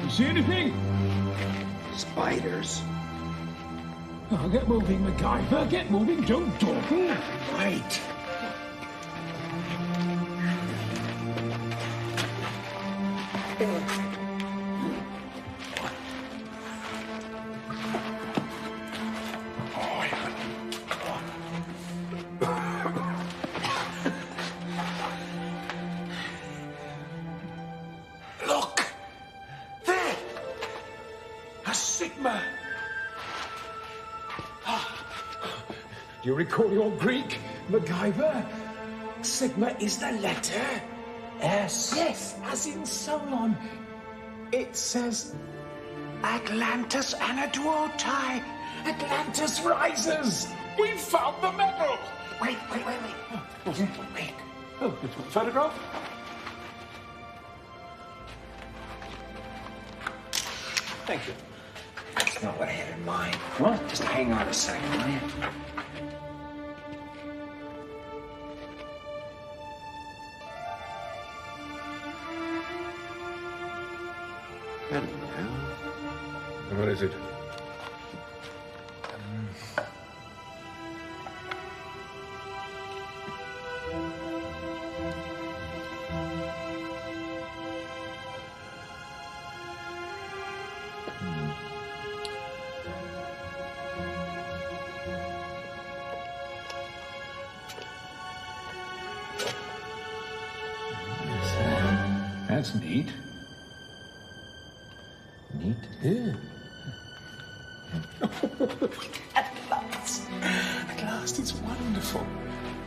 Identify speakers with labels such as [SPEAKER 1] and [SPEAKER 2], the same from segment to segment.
[SPEAKER 1] You see anything?
[SPEAKER 2] Spiders.
[SPEAKER 1] Oh, get moving, MacGyver. Get moving. Don't dawdle.
[SPEAKER 2] Right. Look! There! A Sigma!
[SPEAKER 1] Do you recall your Greek, MacGyver?
[SPEAKER 2] Sigma is the letter S.
[SPEAKER 1] Yes, as in Solon.
[SPEAKER 2] It says Atlantis Anaduotai. Atlantis rises.
[SPEAKER 1] We found the medal!
[SPEAKER 2] Wait. Wait.
[SPEAKER 1] Oh, photograph? Thank you.
[SPEAKER 2] That's not what I had in mind.
[SPEAKER 1] What?
[SPEAKER 2] Just hang on a second, will you?
[SPEAKER 1] What is it? That's neat.
[SPEAKER 2] Neat.
[SPEAKER 1] Yeah.
[SPEAKER 2] At last, it's wonderful.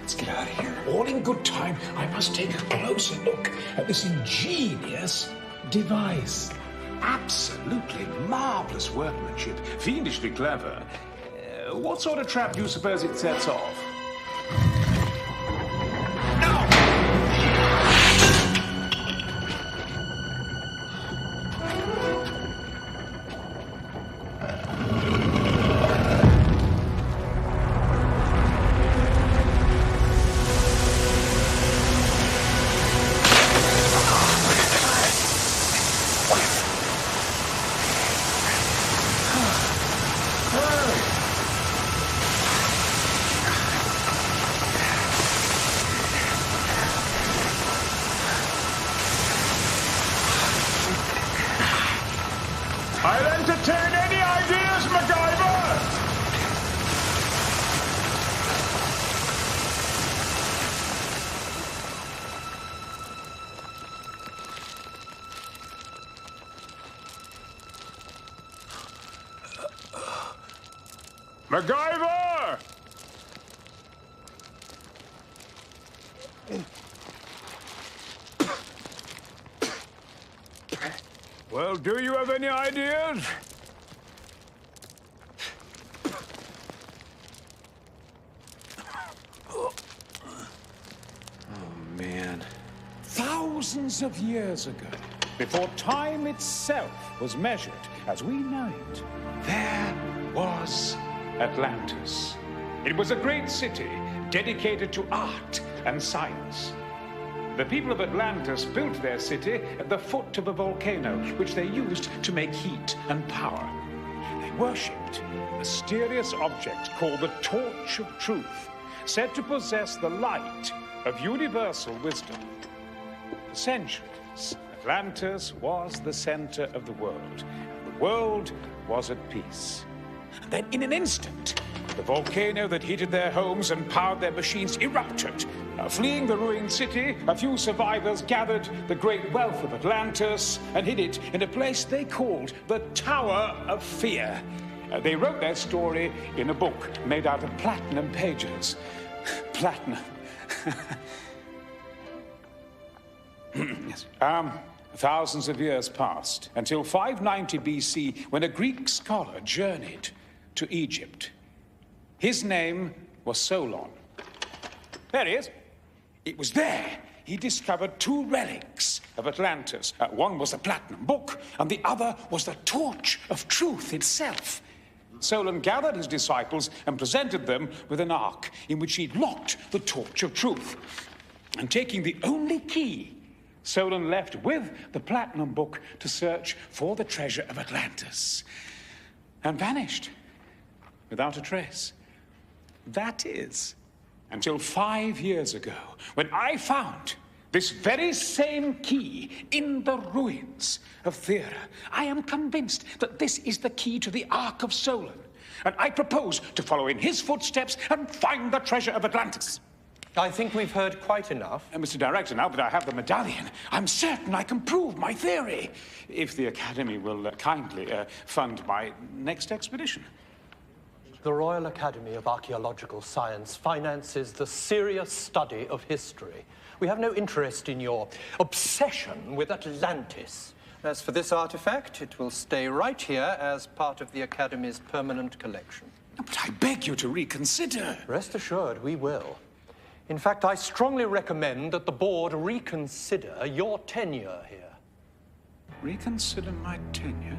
[SPEAKER 2] Let's get out of here.
[SPEAKER 1] All in good time. I must take a closer look at this ingenious device.
[SPEAKER 3] Absolutely marvelous workmanship. Fiendishly clever. What sort of trap do you suppose it sets off? I'll entertain any ideas, MacGyver! MacGyver! Well, do you have any ideas?
[SPEAKER 2] Oh, man.
[SPEAKER 3] Thousands of years ago, before time itself was measured as we know it, there was Atlantis. It was a great city dedicated to art and science. The people of Atlantis built their city at the foot of a volcano, which they used to make heat and power. They worshipped a mysterious object called the Torch of Truth, said to possess the light of universal wisdom. For centuries, Atlantis was the center of the world, and the world was at peace. And then in an instant, the volcano that heated their homes and powered their machines erupted. Fleeing the ruined city, a few survivors gathered the great wealth of Atlantis and hid it in a place they called the Tower of Fear. They wrote their story in a book made out of platinum pages. Platinum. Yes. Thousands of years passed until 590 BC, when a Greek scholar journeyed to Egypt. His name was Solon. There he is. It was there he discovered two relics of Atlantis. One was the Platinum Book, and the other was the Torch of Truth itself. Solon gathered his disciples and presented them with an ark in which he locked the Torch of Truth. And taking the only key, Solon left with the Platinum Book to search for the treasure of Atlantis, and vanished without a trace. That is, until 5 years ago, when I found this very same key in the ruins of Thera. I am convinced that this is the key to the Ark of Solon, and I propose to follow in his footsteps and find the treasure of Atlantis.
[SPEAKER 4] I think we've heard quite enough.
[SPEAKER 3] Mr. Director, now that I have the medallion, I'm certain I can prove my theory, if the Academy will kindly fund my next expedition.
[SPEAKER 4] The Royal Academy of Archaeological Science finances the serious study of history. We have no interest in your obsession with Atlantis. As for this artifact, it will stay right here as part of the Academy's permanent collection.
[SPEAKER 3] But I beg you to reconsider.
[SPEAKER 4] Rest assured, we will. In fact, I strongly recommend that the board reconsider your tenure here.
[SPEAKER 3] Reconsider my tenure?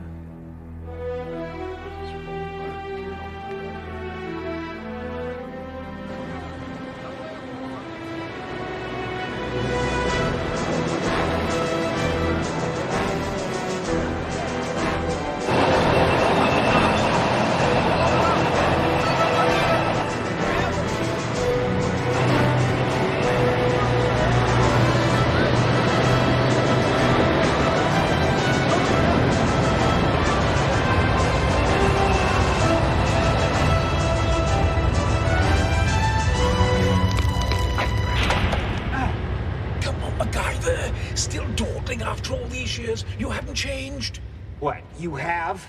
[SPEAKER 3] Still dawdling after all these years? You haven't changed?
[SPEAKER 1] What, you have?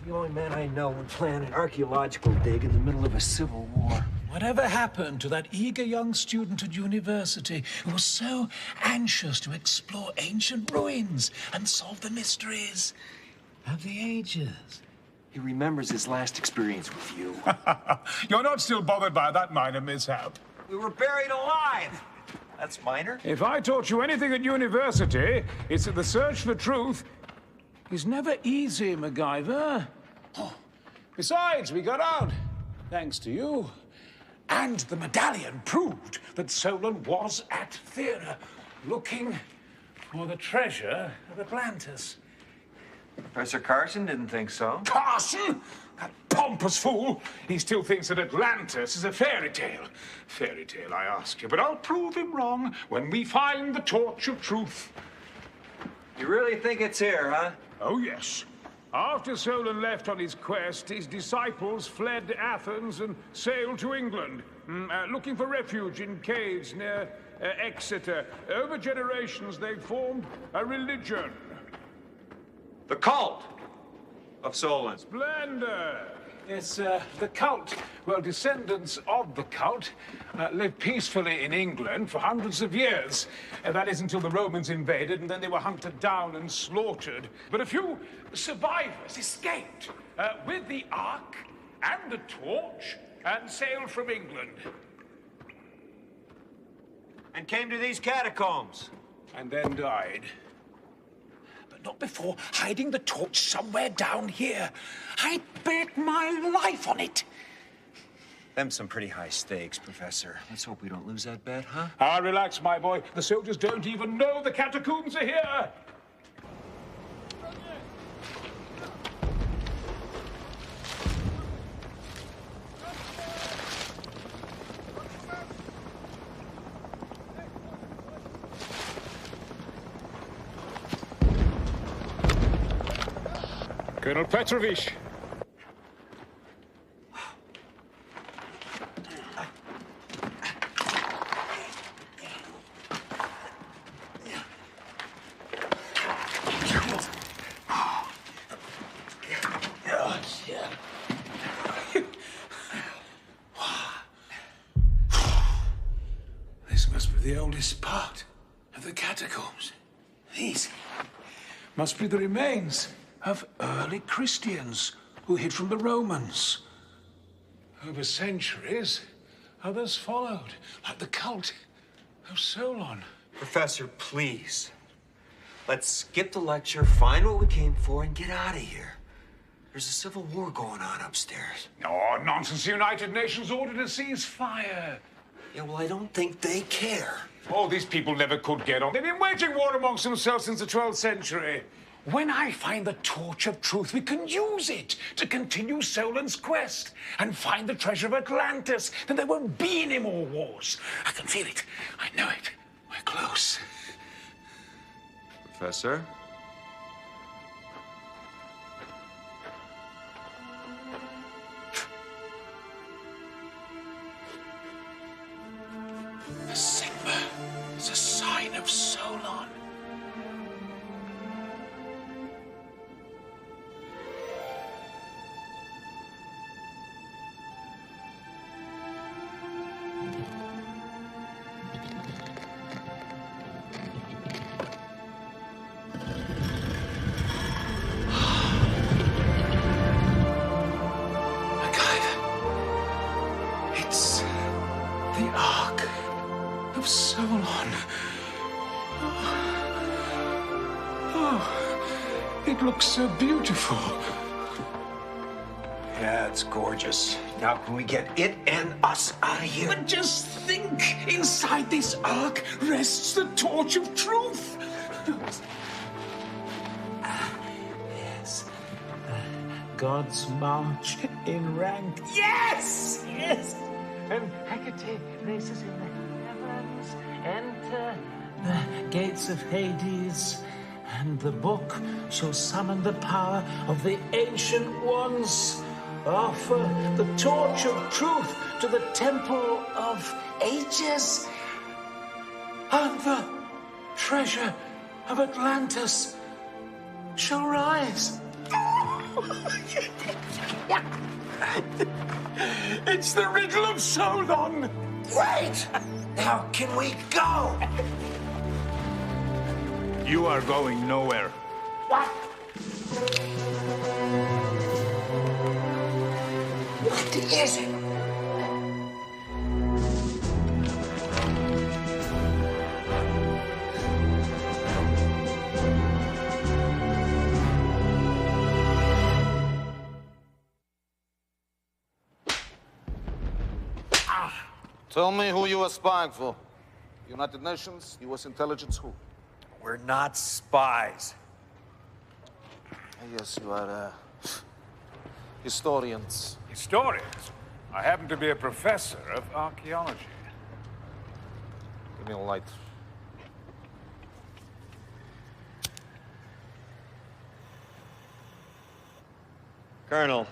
[SPEAKER 1] You're the only man I know would plan an archaeological dig in the middle of a civil war.
[SPEAKER 5] Whatever happened to that eager young student at university who was so anxious to explore ancient ruins and solve the mysteries of the ages?
[SPEAKER 1] He remembers his last experience with you.
[SPEAKER 3] You're not still bothered by that minor mishap?
[SPEAKER 1] We were buried alive. That's minor.
[SPEAKER 3] If I taught you anything at university, it's that the search for truth is never easy, MacGyver. Oh. Besides, we got out, thanks to you. And the medallion proved that Solon was at Thera, looking for the treasure of Atlantis.
[SPEAKER 1] Professor Carson didn't think so.
[SPEAKER 3] Carson? That pompous fool! He still thinks that Atlantis is a fairy tale. Fairy tale, I ask you. But I'll prove him wrong when we find the torch of truth.
[SPEAKER 1] You really think it's here, huh?
[SPEAKER 3] Oh, yes. After Solon left on his quest, his disciples fled to Athens and sailed to England, looking for refuge in caves near Exeter. Over generations, they formed a religion.
[SPEAKER 1] The cult of Solon.
[SPEAKER 3] Splendor! It's the cult. Well, descendants of the cult lived peacefully in England for hundreds of years. That is until the Romans invaded, and then they were hunted down and slaughtered. But a few survivors escaped with the Ark and the torch and sailed from England.
[SPEAKER 1] And came to these catacombs.
[SPEAKER 3] And then died.
[SPEAKER 5] Not before hiding the torch somewhere down here. I'd bet my life on it.
[SPEAKER 1] Them's some pretty high stakes, Professor. Let's hope we don't lose that bet, huh?
[SPEAKER 3] Ah, relax, my boy. The soldiers don't even know the catacombs are here. Colonel Petrovich.
[SPEAKER 5] This must be the oldest part of the catacombs. These must be the remains of early Christians who hid from the Romans. Over centuries, others followed, like the cult of Solon.
[SPEAKER 1] Professor, please. Let's skip the lecture, find what we came for, and get out of here. There's a civil war going on upstairs.
[SPEAKER 3] Oh, nonsense. The United Nations ordered a ceasefire.
[SPEAKER 1] Yeah, well, I don't think they care.
[SPEAKER 5] Oh, these people never could get on. They've been waging war amongst themselves since the 12th century. When I find the torch of truth, we can use it to continue Solon's quest and find the treasure of Atlantis. Then there won't be any more wars. I can feel it. I know it. We're close.
[SPEAKER 1] Professor?
[SPEAKER 5] The Sigma is a sign of Solon. It's the Ark of Solon. Oh, it looks so beautiful.
[SPEAKER 1] Yeah, it's gorgeous. Now, can we get it and us out of here?
[SPEAKER 5] But just think, inside this Ark rests the torch of truth.
[SPEAKER 2] Yes. God's march in rank. Yes! Yes! And Hecate races in the heavens, enter the gates of Hades, and the book shall summon the power of the ancient ones. Offer the torch of truth to the temple of ages, and the treasure of Atlantis shall rise.
[SPEAKER 5] It's the riddle of Solon.
[SPEAKER 1] Wait! Now, can we go?
[SPEAKER 3] You are going nowhere.
[SPEAKER 1] What? What is it?
[SPEAKER 6] Tell me who you are spying for. United Nations, U.S. intelligence, who?
[SPEAKER 1] We're not spies.
[SPEAKER 6] Yes, you are, historians.
[SPEAKER 3] Historians? I happen to be a professor of archaeology.
[SPEAKER 6] Give me a light.
[SPEAKER 1] Colonel,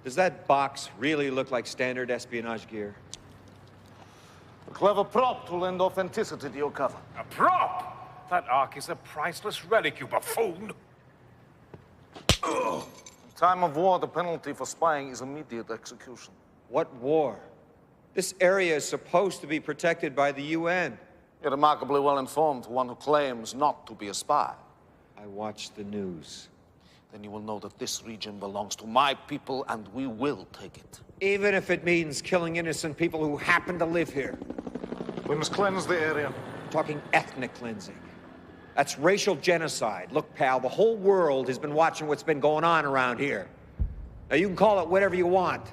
[SPEAKER 1] does that box really look like standard espionage gear?
[SPEAKER 6] A clever prop to lend authenticity to your cover.
[SPEAKER 3] A prop? That Ark is a priceless relic, you buffoon.
[SPEAKER 6] In time of war, the penalty for spying is immediate execution.
[SPEAKER 1] What war? This area is supposed to be protected by the UN.
[SPEAKER 6] You're remarkably well informed, one who claims not to be a spy.
[SPEAKER 1] I watch the news.
[SPEAKER 6] Then you will know that this region belongs to my people, and we will take it.
[SPEAKER 1] Even if it means killing innocent people who happen to live here.
[SPEAKER 6] We must cleanse the area.
[SPEAKER 1] I'm talking ethnic cleansing. That's racial genocide. Look, pal, the whole world has been watching what's been going on around here. Now, you can call it whatever you want,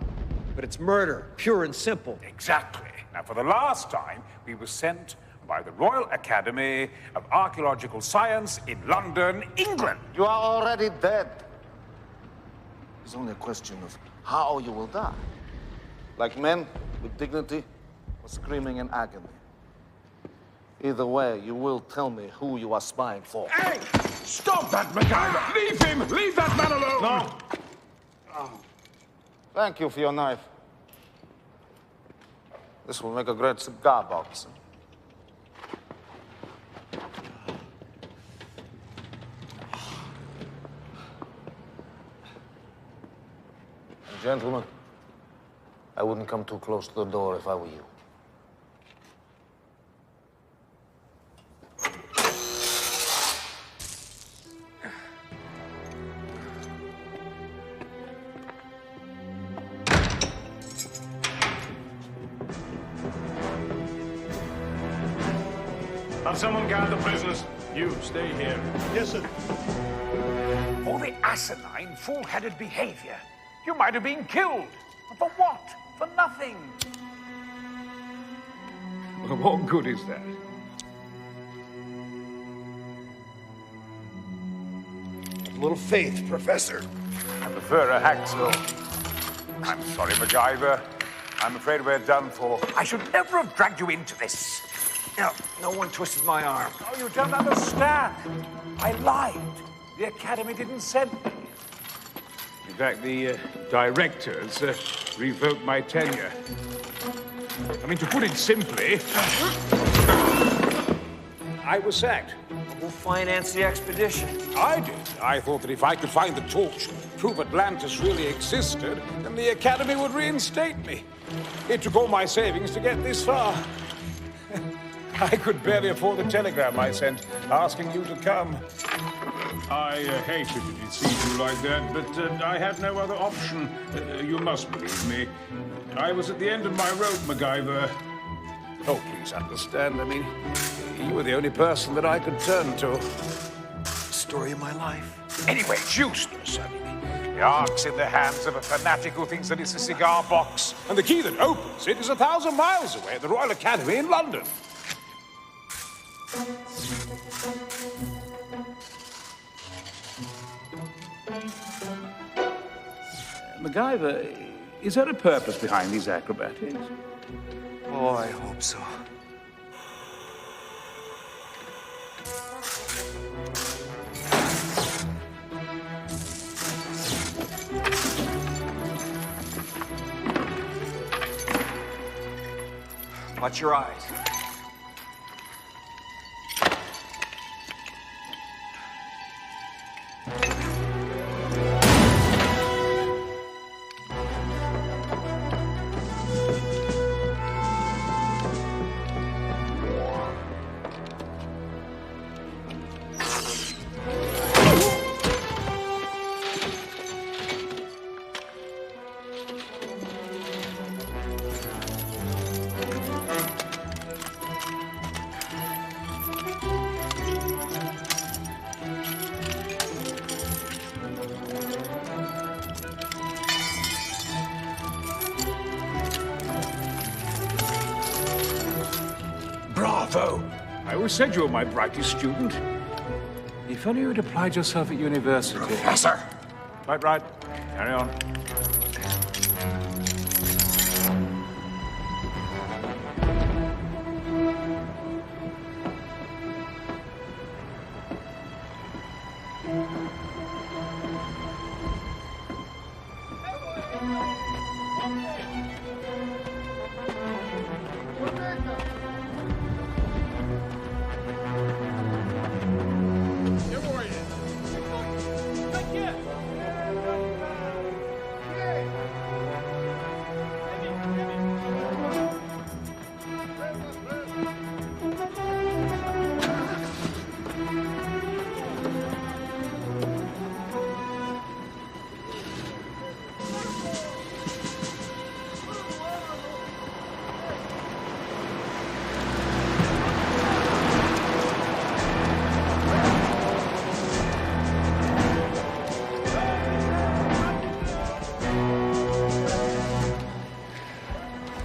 [SPEAKER 1] but it's murder, pure and simple.
[SPEAKER 3] Exactly. Now, for the last time, we were sent by the Royal Academy of Archaeological Science in London, England.
[SPEAKER 6] You are already dead. It's only a question of how you will die. Like men, with dignity, or screaming in agony. Either way, you will tell me who you are spying for.
[SPEAKER 5] Hey! Stop that, MacGyver! Leave him! Leave that man alone!
[SPEAKER 6] No. Oh. Thank you for your knife. This will make a great cigar box. Gentlemen, I wouldn't come too close to the door if I were you.
[SPEAKER 3] Have someone guard the prisoners. You, stay here.
[SPEAKER 2] Yes, sir.
[SPEAKER 3] For the asinine, full-headed behavior, you might have been killed. For what? For nothing. Well, what good is that?
[SPEAKER 1] A little faith, Professor.
[SPEAKER 7] I prefer a hacksaw. I'm sorry, MacGyver. I'm afraid we're done for. I should never have dragged you into this.
[SPEAKER 1] No one twisted my arm.
[SPEAKER 7] Oh, you don't understand. I lied. The Academy didn't send me.
[SPEAKER 3] In fact, the directors revoked my tenure. I mean, to put it simply, I was sacked.
[SPEAKER 1] Who financed the expedition?
[SPEAKER 3] I did. I thought that if I could find the torch, prove Atlantis really existed, then the Academy would reinstate me. It took all my savings to get this far. I could barely afford the telegram I sent asking you to come. I hated to deceive you like that, but I had no other option. You must believe me. I was at the end of my rope, MacGyver. Oh, please understand. I mean, you were the only person that I could turn to.
[SPEAKER 1] Story of my life.
[SPEAKER 7] Anyway, it's useless. I mean, the Ark's in the hands of a fanatic who thinks that it's a cigar box.
[SPEAKER 3] And the key that opens it is 1,000 miles away at the Royal Academy in London. MacGyver, is there a purpose behind these acrobatics?
[SPEAKER 1] Oh, I hope so. Watch your eyes.
[SPEAKER 3] Bravo! I always said you were my brightest student. If only you had applied yourself at university.
[SPEAKER 7] Professor!
[SPEAKER 3] Right. Carry on.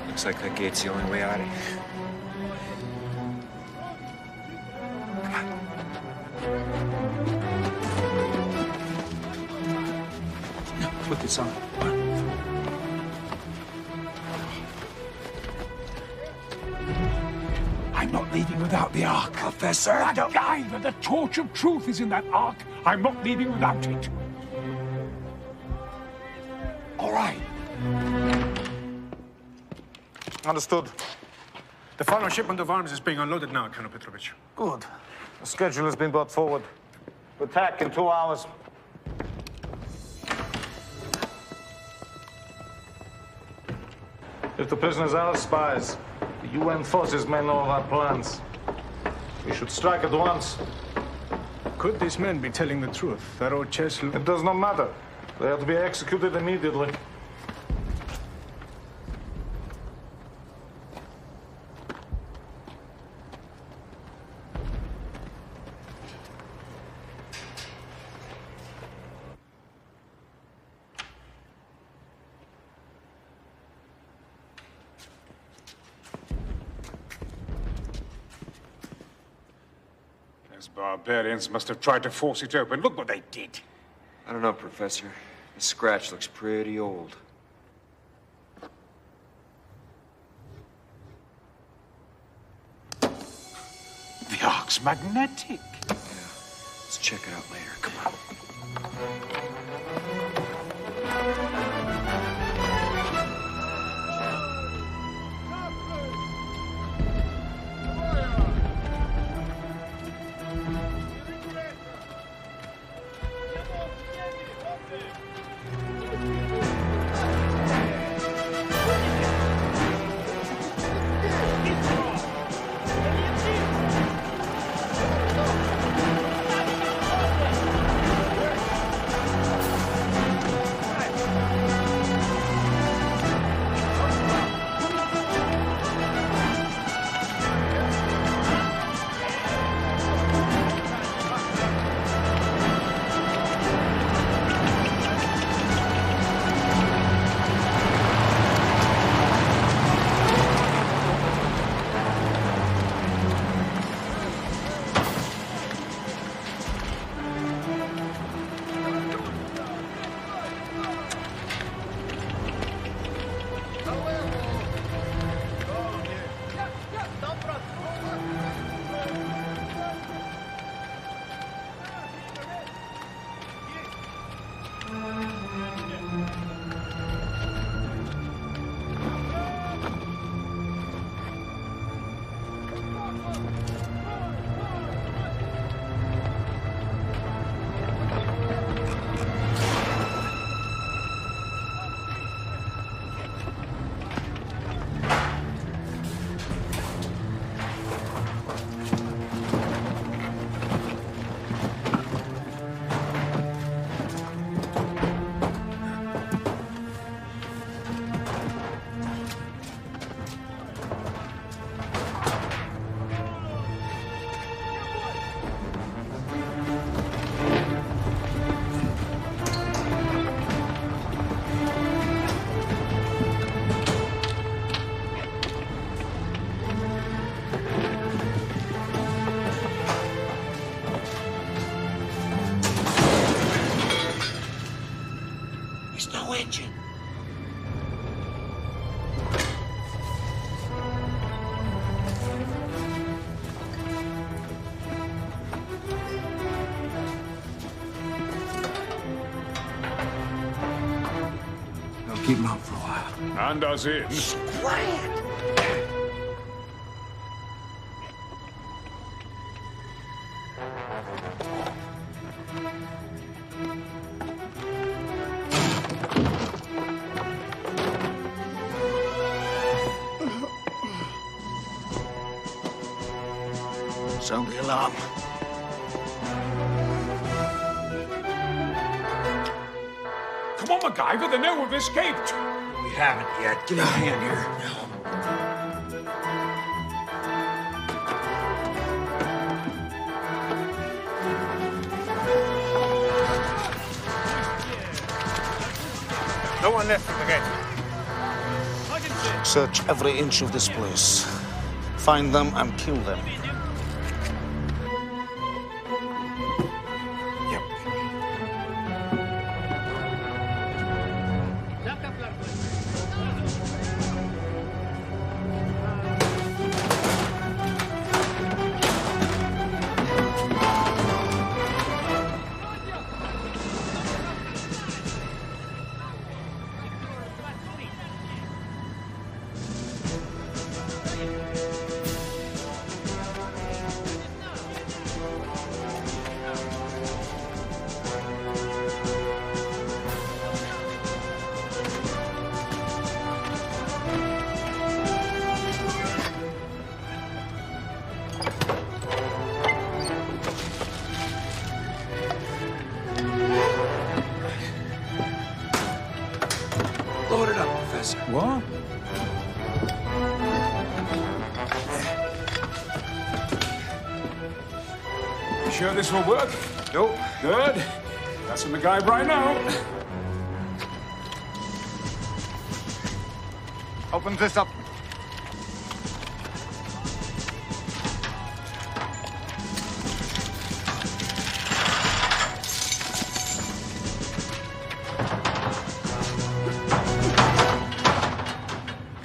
[SPEAKER 1] Looks like that gate's the only way out of here.
[SPEAKER 5] Put this on. I'm not leaving without the Ark, Professor. MacGyver, the torch of truth is in that Ark. I'm not leaving without it. All right.
[SPEAKER 8] Understood. The final shipment of arms is being unloaded now, Colonel Petrovich.
[SPEAKER 6] Good. The schedule has been brought forward. We attack in 2 hours. If the prisoners are spies, the UN forces may know of our plans. We should strike at once.
[SPEAKER 8] Could these men be telling the truth? That old Chesley...
[SPEAKER 6] It does not matter. They are to be executed immediately.
[SPEAKER 3] barbarians must have tried to force it open. Look what they did.
[SPEAKER 1] I don't know, Professor. The scratch looks pretty old.
[SPEAKER 3] The ark's magnetic.
[SPEAKER 1] Yeah. Let's check it out later. Come on.
[SPEAKER 5] There's no engine.
[SPEAKER 2] I'll keep him out for a while.
[SPEAKER 3] And us in.
[SPEAKER 5] Quiet!
[SPEAKER 6] Sound the alarm.
[SPEAKER 3] Come on, MacGyver, they know we've escaped.
[SPEAKER 2] We haven't yet. Give me a hand here.
[SPEAKER 7] No one left at the gate.
[SPEAKER 6] Search every inch of this place. Find them and kill them.
[SPEAKER 2] Load it up, Professor.
[SPEAKER 3] What? You sure this will work?
[SPEAKER 1] Nope.
[SPEAKER 3] Good. That's from MacGyver I know.
[SPEAKER 7] Open this up.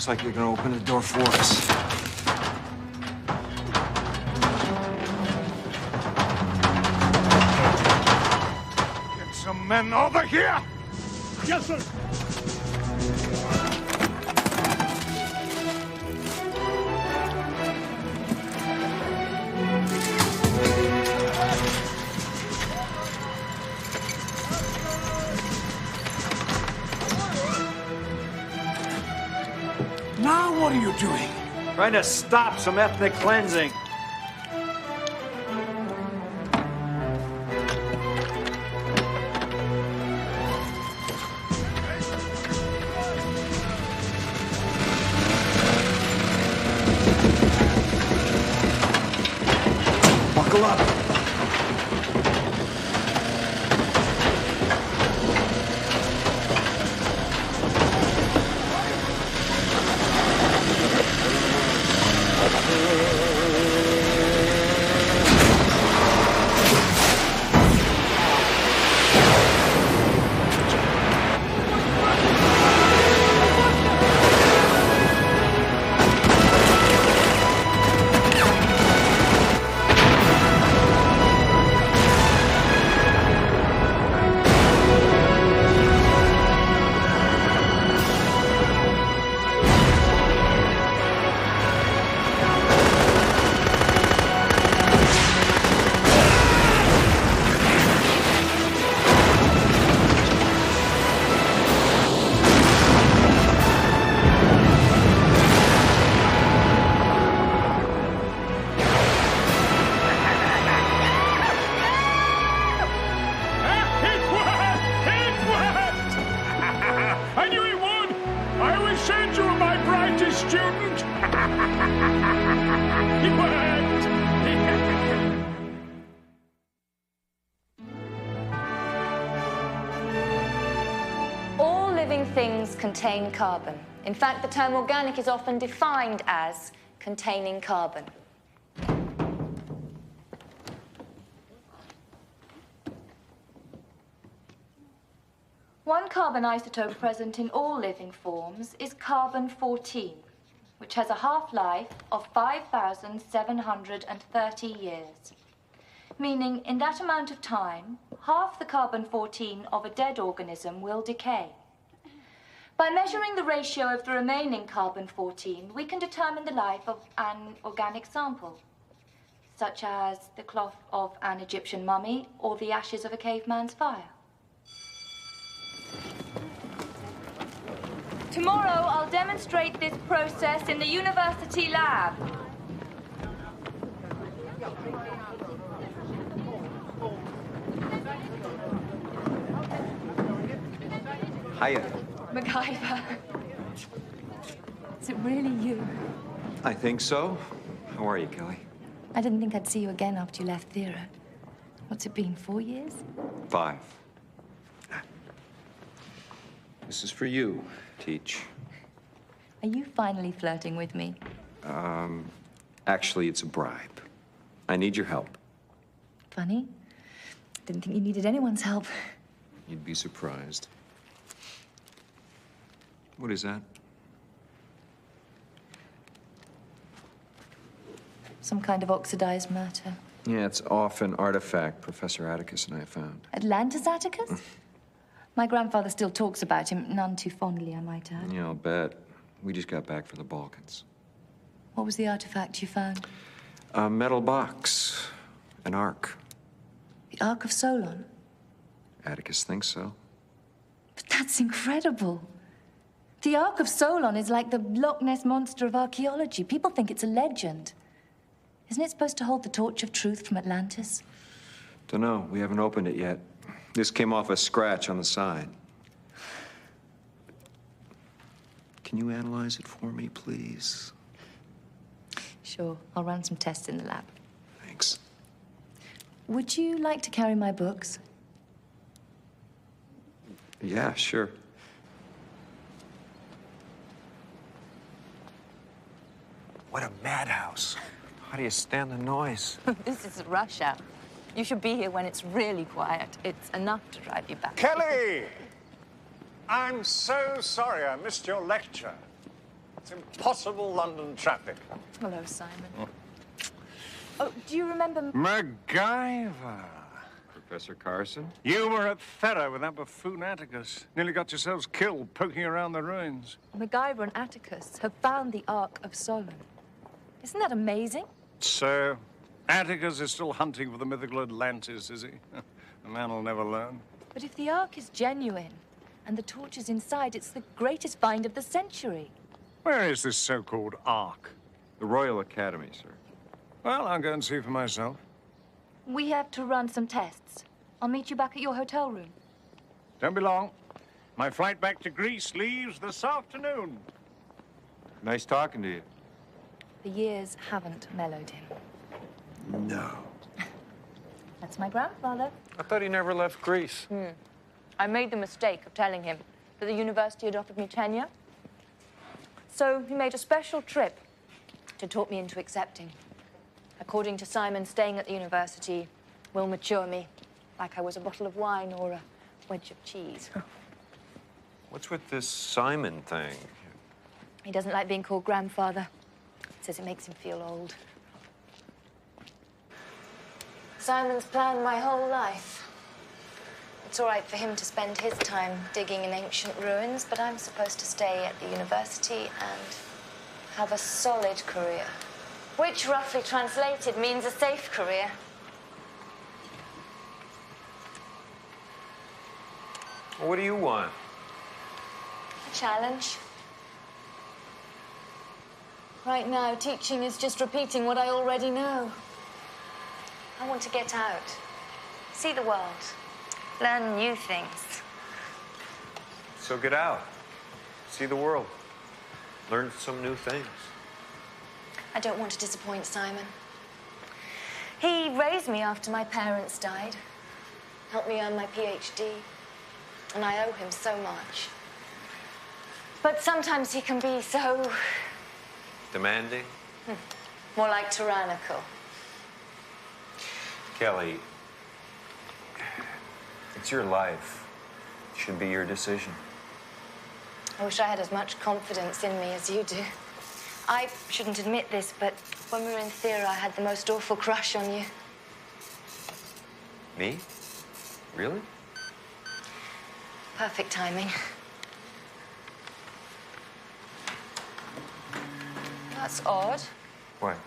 [SPEAKER 1] Looks like you're gonna open the door for us.
[SPEAKER 7] Get some men over here!
[SPEAKER 3] Yes, sir.
[SPEAKER 5] Now what are you doing?
[SPEAKER 1] Trying to stop some ethnic cleansing. Buckle up.
[SPEAKER 3] I knew he would! I always said you were my brightest student! It worked!
[SPEAKER 9] All living things contain carbon. In fact, the term organic is often defined as containing carbon. One carbon isotope present in all living forms is carbon-14, which has a half-life of 5,730 years, meaning in that amount of time, half the carbon-14 of a dead organism will decay. By measuring the ratio of the remaining carbon-14, we can determine the life of an organic sample, such as the cloth of an Egyptian mummy or the ashes of a caveman's fire. Tomorrow, I'll demonstrate this process in the university lab.
[SPEAKER 1] Hiya.
[SPEAKER 9] MacGyver. Is it really you?
[SPEAKER 1] I think so. How are you, Kelly?
[SPEAKER 9] I didn't think I'd see you again after you left Thera. What's it been, 4 years?
[SPEAKER 1] 5. This is for you, Teach.
[SPEAKER 9] Are you finally flirting with me?
[SPEAKER 1] Actually, it's a bribe. I need your help.
[SPEAKER 9] Funny. Didn't think you needed anyone's help.
[SPEAKER 1] You'd be surprised. What is that?
[SPEAKER 9] Some kind of oxidized matter.
[SPEAKER 1] Yeah, it's off an artifact Professor Atticus and I found.
[SPEAKER 9] Atlantis Atticus? My grandfather still talks about him, none too fondly, I might add.
[SPEAKER 1] Yeah, I'll bet. We just got back from the Balkans.
[SPEAKER 9] What was the artifact you found?
[SPEAKER 1] A metal box. An ark.
[SPEAKER 9] The Ark of Solon?
[SPEAKER 1] Atticus thinks so.
[SPEAKER 9] But that's incredible. The Ark of Solon is like the Loch Ness Monster of archaeology. People think it's a legend. Isn't it supposed to hold the torch of truth from Atlantis?
[SPEAKER 1] Dunno. We haven't opened it yet. This came off a scratch on the side. Can you analyze it for me, please?
[SPEAKER 9] Sure. I'll run some tests in the lab.
[SPEAKER 1] Thanks.
[SPEAKER 9] Would you like to carry my books?
[SPEAKER 1] Yeah, sure. What a madhouse. How do you stand the noise?
[SPEAKER 9] This is rush hour. You should be here when it's really quiet. It's enough to drive you back.
[SPEAKER 7] Kelly! I'm so sorry I missed your lecture. It's impossible London traffic.
[SPEAKER 9] Hello, Simon. Oh, do you remember...
[SPEAKER 7] MacGyver.
[SPEAKER 1] Professor Carson?
[SPEAKER 7] You were at Thera with that buffoon Atticus. Nearly got yourselves killed poking around the ruins.
[SPEAKER 9] MacGyver and Atticus have found the Ark of Solon. Isn't that amazing?
[SPEAKER 7] So, Atticus is still hunting for the mythical Atlantis, is he? The man will never learn.
[SPEAKER 9] But if the Ark is genuine, and the torch is inside, it's the greatest find of the century.
[SPEAKER 7] Where is this so-called Ark?
[SPEAKER 1] The Royal Academy, sir.
[SPEAKER 7] Well, I'll go and see for myself.
[SPEAKER 9] We have to run some tests. I'll meet you back at your hotel room.
[SPEAKER 7] Don't be long. My flight back to Greece leaves this afternoon.
[SPEAKER 1] Nice talking to you.
[SPEAKER 9] The years haven't mellowed him.
[SPEAKER 1] No.
[SPEAKER 9] That's my grandfather.
[SPEAKER 1] I thought he never left Greece.
[SPEAKER 9] I made the mistake of telling him that the university had offered me tenure. So he made a special trip to talk me into accepting. According to Simon, staying at the university will mature me, like I was a bottle of wine or a wedge of cheese.
[SPEAKER 1] What's with this Simon thing?
[SPEAKER 9] He doesn't like being called grandfather. Says it makes him feel old. Simon's planned my whole life. It's all right for him to spend his time digging in ancient ruins, but I'm supposed to stay at the university and have a solid career. Which, roughly translated, means a safe career.
[SPEAKER 1] What do you want?
[SPEAKER 9] A challenge. Right now, teaching is just repeating what I already know. I want to get out, see the world, learn new things.
[SPEAKER 1] So get out. See the world. Learn some new things.
[SPEAKER 9] I don't want to disappoint Simon. He raised me after my parents died, helped me earn my PhD, and I owe him so much. But sometimes he can be so...
[SPEAKER 1] Demanding?
[SPEAKER 9] more like tyrannical.
[SPEAKER 1] Kelly, it's your life. It should be your decision.
[SPEAKER 9] I wish I had as much confidence in me as you do. I shouldn't admit this, but when we were in Thera, I had the most awful crush on you.
[SPEAKER 1] Me? Really?
[SPEAKER 9] Perfect timing. That's odd.
[SPEAKER 1] What?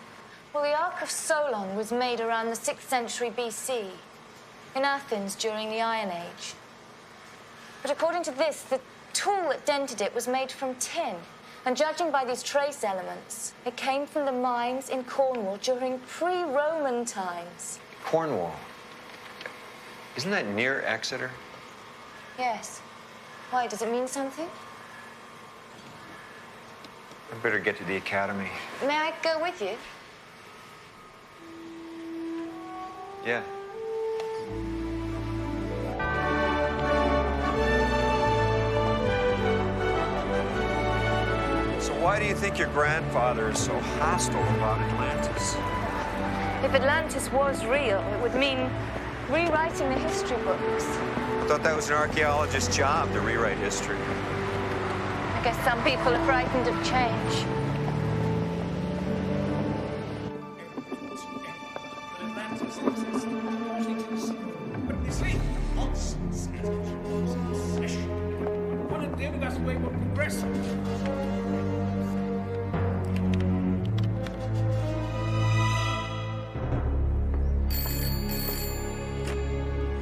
[SPEAKER 9] Well, the Ark of Solon was made around the 6th century BC, in Athens during the Iron Age. But according to this, the tool that dented it was made from tin. And judging by these trace elements, it came from the mines in Cornwall during pre-Roman times.
[SPEAKER 1] Cornwall. Isn't that near Exeter?
[SPEAKER 9] Yes. Why, does it mean something?
[SPEAKER 1] I better get to the academy.
[SPEAKER 9] May I go with you?
[SPEAKER 1] Yeah. So why do you think your grandfather is so hostile about Atlantis?
[SPEAKER 9] If Atlantis was real, it would mean rewriting the history books.
[SPEAKER 1] I thought that was an archaeologist's job, to rewrite history.
[SPEAKER 9] I guess some people are frightened of change.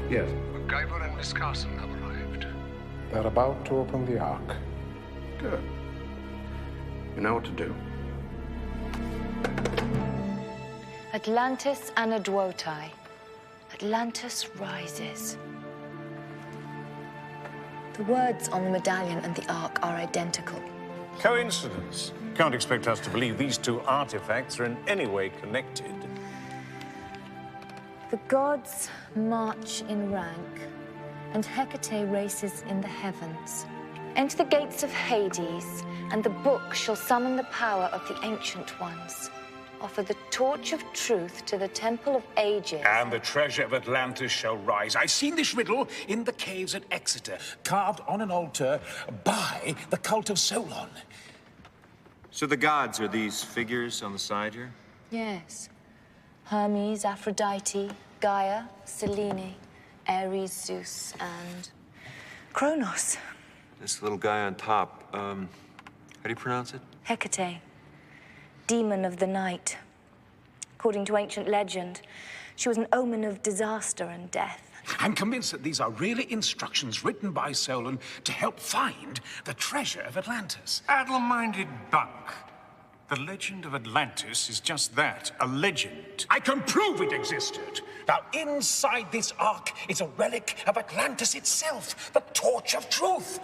[SPEAKER 5] Yes.
[SPEAKER 10] MacGyver and Miss Carson have arrived.
[SPEAKER 5] They're about to open the Ark.
[SPEAKER 10] Good. You know what to do.
[SPEAKER 9] Atlantis Anadwotai. Atlantis rises. The words on the medallion and the Ark are identical.
[SPEAKER 7] Coincidence. Can't expect us to believe these two artifacts are in any way connected.
[SPEAKER 9] The gods march in rank, and Hecate races in the heavens. Enter the gates of Hades, and the book shall summon the power of the Ancient Ones. Offer the torch of truth to the Temple of Ages.
[SPEAKER 5] And the treasure of Atlantis shall rise. I've seen this riddle in the caves at Exeter, carved on an altar by the cult of Solon.
[SPEAKER 11] So the gods are these figures on the side here?
[SPEAKER 9] Yes. Hermes, Aphrodite, Gaia, Selene, Ares, Zeus, and Kronos.
[SPEAKER 11] This little guy on top, how do you pronounce it?
[SPEAKER 9] Hecate, demon of the night. According to ancient legend, she was an omen of disaster and death.
[SPEAKER 5] I'm convinced that these are really instructions written by Solon to help find the treasure of Atlantis.
[SPEAKER 7] Addle-minded bunk. The legend of Atlantis is just that, a legend.
[SPEAKER 5] I can prove it existed. Now, inside this ark is a relic of Atlantis itself, the Torch of Truth.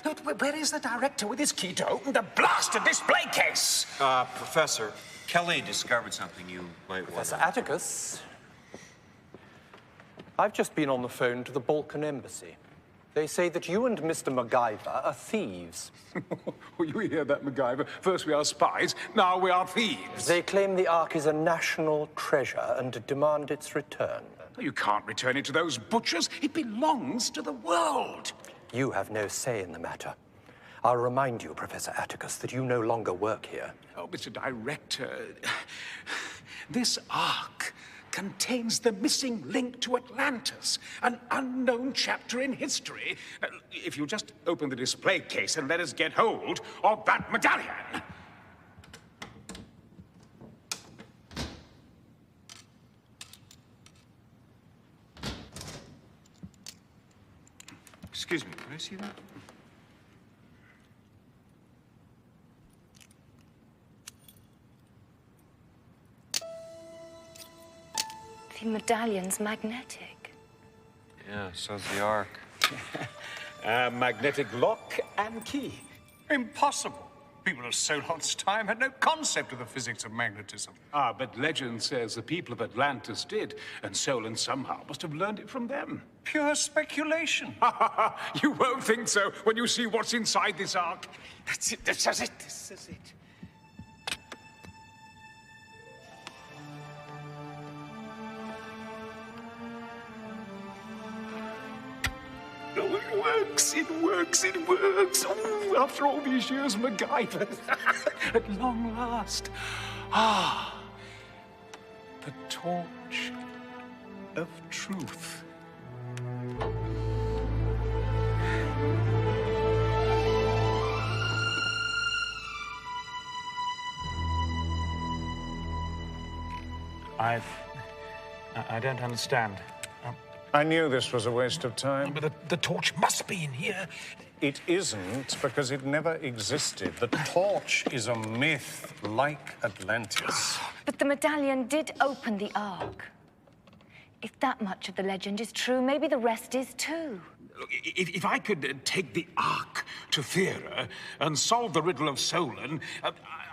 [SPEAKER 5] Now, where is the director with his key to open the blasted display case?
[SPEAKER 11] Professor, Kelly discovered something you might want.
[SPEAKER 4] Professor Atticus, I've just been on the phone to the Balkan Embassy. They say that you and Mr. MacGyver are thieves.
[SPEAKER 5] Well, you hear that, MacGyver? First we are spies, now we are thieves.
[SPEAKER 4] They claim the Ark is a national treasure and demand its return.
[SPEAKER 5] You can't return it to those butchers. It belongs to the world.
[SPEAKER 4] You have no say in the matter. I'll remind you, Professor Atticus, that you no longer work here.
[SPEAKER 5] Oh, Mr. Director, this Ark contains the missing link to Atlantis, an unknown chapter in history. If you just open the display case and let us get hold of that medallion.
[SPEAKER 11] Excuse me, can I see that?
[SPEAKER 9] The medallion's magnetic.
[SPEAKER 11] Yeah, so's the Ark.
[SPEAKER 5] A magnetic lock and key.
[SPEAKER 7] Impossible. People of Solon's time had no concept of the physics of magnetism.
[SPEAKER 5] But legend says the people of Atlantis did, and Solon somehow must have learned it from them.
[SPEAKER 7] Pure speculation.
[SPEAKER 5] You won't think so when you see what's inside this Ark. That's it, this is it, this is it. Oh, it works, it works, it works. Oh, after all these years, MacGyver. At long last. The torch of truth.
[SPEAKER 3] I don't understand.
[SPEAKER 7] I knew this was a waste of time.
[SPEAKER 5] But the torch must be in here.
[SPEAKER 7] It isn't, because it never existed. The torch is a myth like Atlantis.
[SPEAKER 9] But the medallion did open the Ark. If that much of the legend is true, maybe the rest is too.
[SPEAKER 5] Look, if I could take the Ark to Thera and solve the riddle of Solon,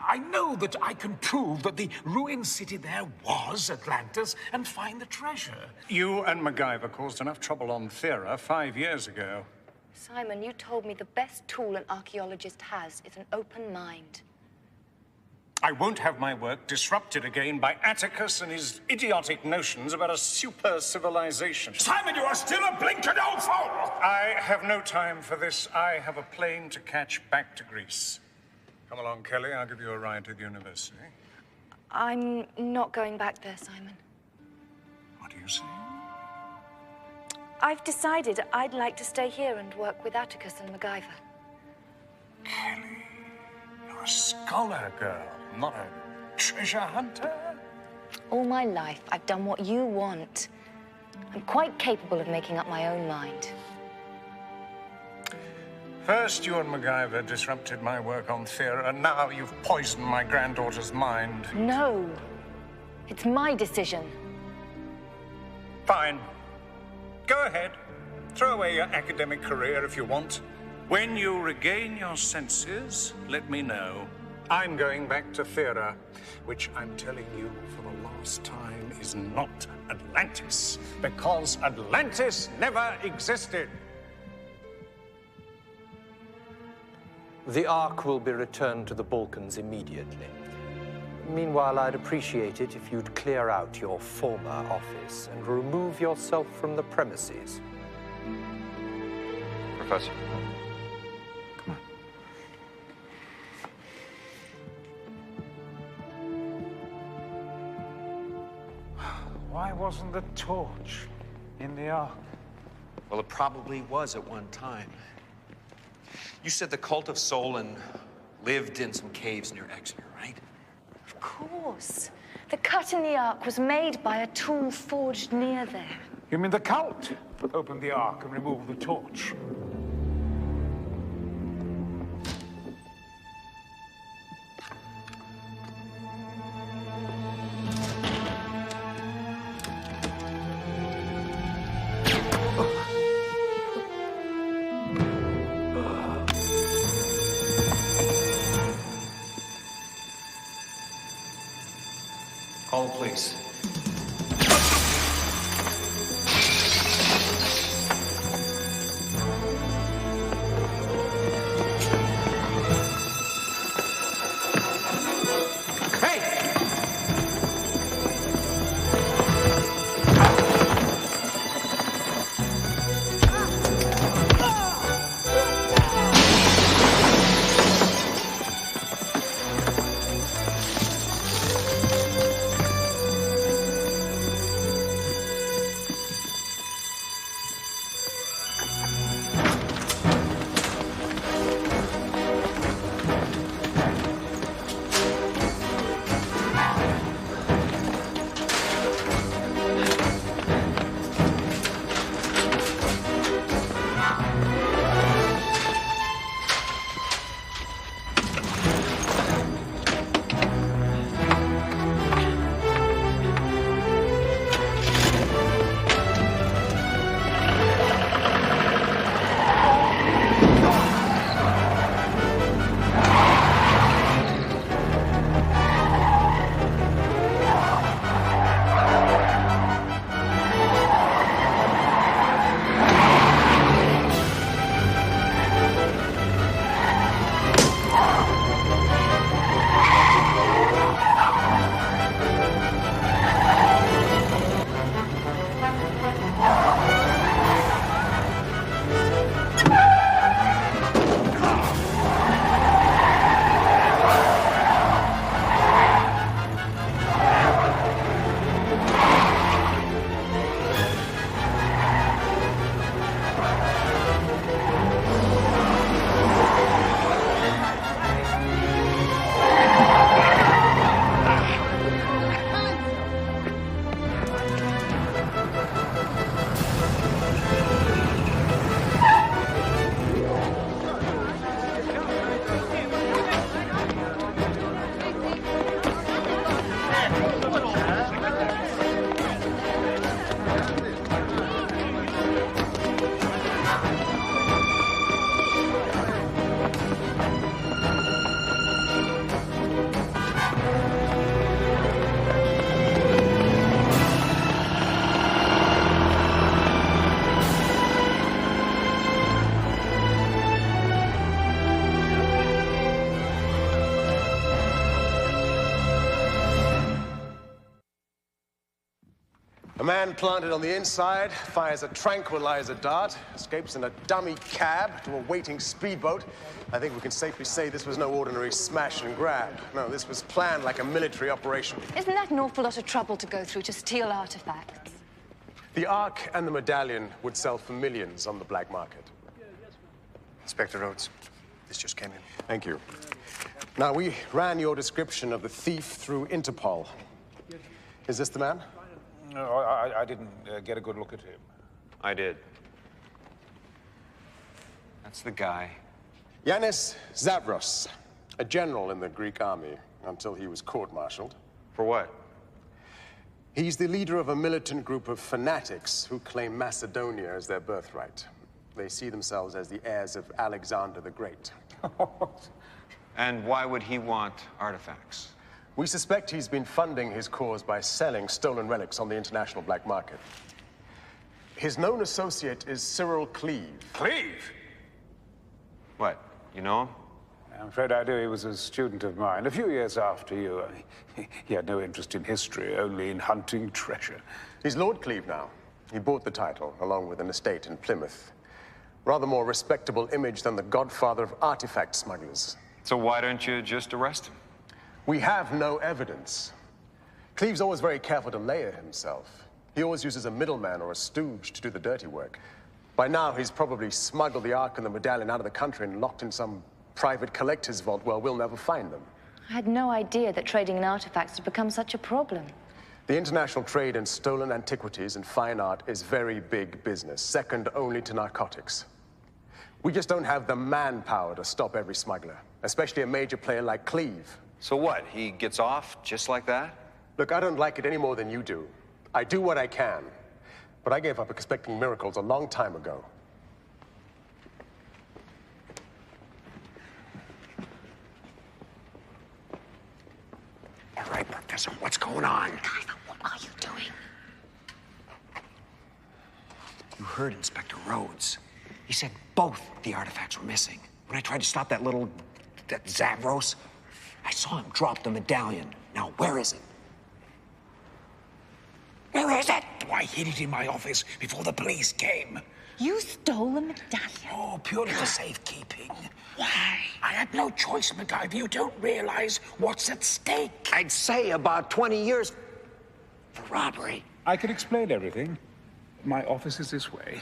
[SPEAKER 5] I know that I can prove that the ruined city there was Atlantis and find the treasure.
[SPEAKER 7] You and MacGyver caused enough trouble on Thera 5 years ago.
[SPEAKER 9] Simon, you told me the best tool an archaeologist has is an open mind.
[SPEAKER 7] I won't have my work disrupted again by Atticus and his idiotic notions about a super civilization.
[SPEAKER 5] Simon, you are still a blinkered old fool!
[SPEAKER 7] I have no time for this. I have a plane to catch back to Greece. Come along, Kelly. I'll give you a ride to the university.
[SPEAKER 9] I'm not going back there, Simon.
[SPEAKER 7] What do you say?
[SPEAKER 9] I've decided I'd like to stay here and work with Atticus and MacGyver.
[SPEAKER 7] Kelly, you're a scholar girl, not a treasure hunter.
[SPEAKER 9] All my life, I've done what you want. I'm quite capable of making up my own mind.
[SPEAKER 7] First, you and MacGyver disrupted my work on Thera, and now you've poisoned my granddaughter's mind.
[SPEAKER 9] No. It's my decision.
[SPEAKER 7] Fine. Go ahead. Throw away your academic career if you want. When you regain your senses, let me know. I'm going back to Thera, which I'm telling you for the last time is not Atlantis, because Atlantis never existed.
[SPEAKER 4] The Ark will be returned to the Balkans immediately. Meanwhile, I'd appreciate it if you'd clear out your former office and remove yourself from the premises.
[SPEAKER 11] Professor. Come on.
[SPEAKER 3] wasn't the torch in the Ark?
[SPEAKER 1] Well, it probably was at one time. You said the cult of Solon lived in some caves near Exeter, right?
[SPEAKER 9] Of course. The cut in the Ark was made by a tool forged near there.
[SPEAKER 3] You mean the cult opened the Ark and removed the torch?
[SPEAKER 1] Call the police.
[SPEAKER 12] A man planted on the inside fires a tranquilizer dart, escapes in a dummy cab to a waiting speedboat. I think we can safely say this was no ordinary smash and grab. No, this was planned like a military operation.
[SPEAKER 9] Isn't that an awful lot of trouble to go through to steal artifacts?
[SPEAKER 12] The Ark and the medallion would sell for millions on the black market.
[SPEAKER 10] Inspector Rhodes, this just came in.
[SPEAKER 12] Thank you. Now, we ran your description of the thief through Interpol. Is this the man?
[SPEAKER 3] No, I didn't get a good look at him.
[SPEAKER 11] I did. That's the guy.
[SPEAKER 12] Yanis Zavros, a general in the Greek army until he was court-martialed.
[SPEAKER 11] For what?
[SPEAKER 12] He's the leader of a militant group of fanatics who claim Macedonia as their birthright. They see themselves as the heirs of Alexander the Great.
[SPEAKER 11] And why would he want artifacts?
[SPEAKER 12] We suspect he's been funding his cause by selling stolen relics on the international black market. His known associate is Cyril Cleave.
[SPEAKER 3] Cleave?
[SPEAKER 11] What, you know him?
[SPEAKER 3] I'm afraid I do. He was a student of mine. A few years after you, he had no interest in history, only in hunting treasure.
[SPEAKER 12] He's Lord Cleave now. He bought the title, along with an estate in Plymouth. Rather more respectable image than the godfather of artifact smugglers.
[SPEAKER 11] So why don't you just arrest him?
[SPEAKER 12] We have no evidence. Cleave's always very careful to layer himself. He always uses a middleman or a stooge to do the dirty work. By now, he's probably smuggled the Ark and the medallion out of the country and locked in some private collector's vault where we'll never find them.
[SPEAKER 9] I had no idea that trading in artifacts had become such a problem.
[SPEAKER 12] The international trade in stolen antiquities and fine art is very big business, second only to narcotics. We just don't have the manpower to stop every smuggler, especially a major player like Cleve.
[SPEAKER 13] So what, he gets off just like that?
[SPEAKER 12] Look, I don't like it any more than you do. I do what I can, but I gave up expecting miracles a long time ago.
[SPEAKER 1] All right, Professor, what's going on?
[SPEAKER 9] Guyver, what are you doing?
[SPEAKER 1] You heard Inspector Rhodes. He said both the artifacts were missing. When I tried to stop that Zavros, I saw him drop the medallion. Now, where is it? Where is it?
[SPEAKER 5] I hid it in my office before the police came.
[SPEAKER 9] You stole a medallion?
[SPEAKER 5] Oh, purely for safekeeping.
[SPEAKER 9] Why?
[SPEAKER 5] I had no choice, MacGyver. You don't realize what's at stake.
[SPEAKER 1] I'd say about 20 years for robbery.
[SPEAKER 3] I can explain everything. My office is this way.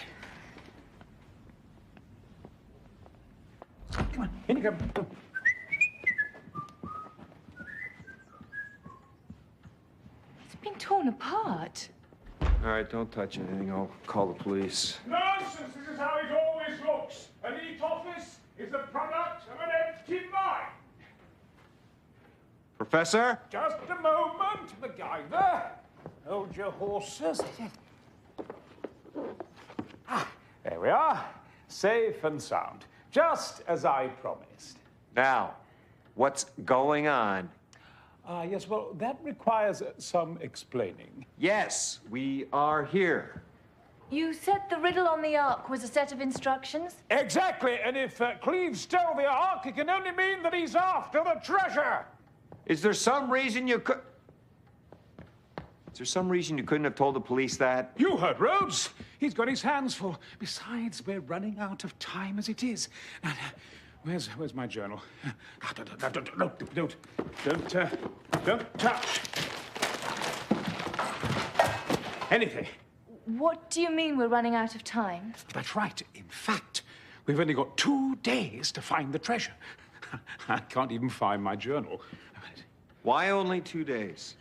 [SPEAKER 3] Come on, in you go.
[SPEAKER 9] It's been torn apart.
[SPEAKER 11] All right, don't touch anything. I'll call the police.
[SPEAKER 3] Nonsense! This is how it always looks. A neat office is the product of an empty mind.
[SPEAKER 11] Professor?
[SPEAKER 3] Just a moment, MacGyver. Hold your horses. There we are. Safe and sound. Just as I promised.
[SPEAKER 1] Now, what's going on?
[SPEAKER 3] Yes, well, that requires some explaining.
[SPEAKER 1] Yes, we are here.
[SPEAKER 9] You said the riddle on the Ark was a set of instructions?
[SPEAKER 3] Exactly, and if Cleve stole the Ark, it can only mean that he's after the treasure.
[SPEAKER 1] Is there some reason you could... Is there some reason you couldn't have told the police that?
[SPEAKER 3] You heard Rhodes. He's got his hands full. Besides, we're running out of time as it is. Now, where's my journal? Don't touch anything.
[SPEAKER 9] What do you mean we're running out of time?
[SPEAKER 3] That's right. In fact, we've only got 2 days to find the treasure. I can't even find my journal.
[SPEAKER 11] Why only 2 days?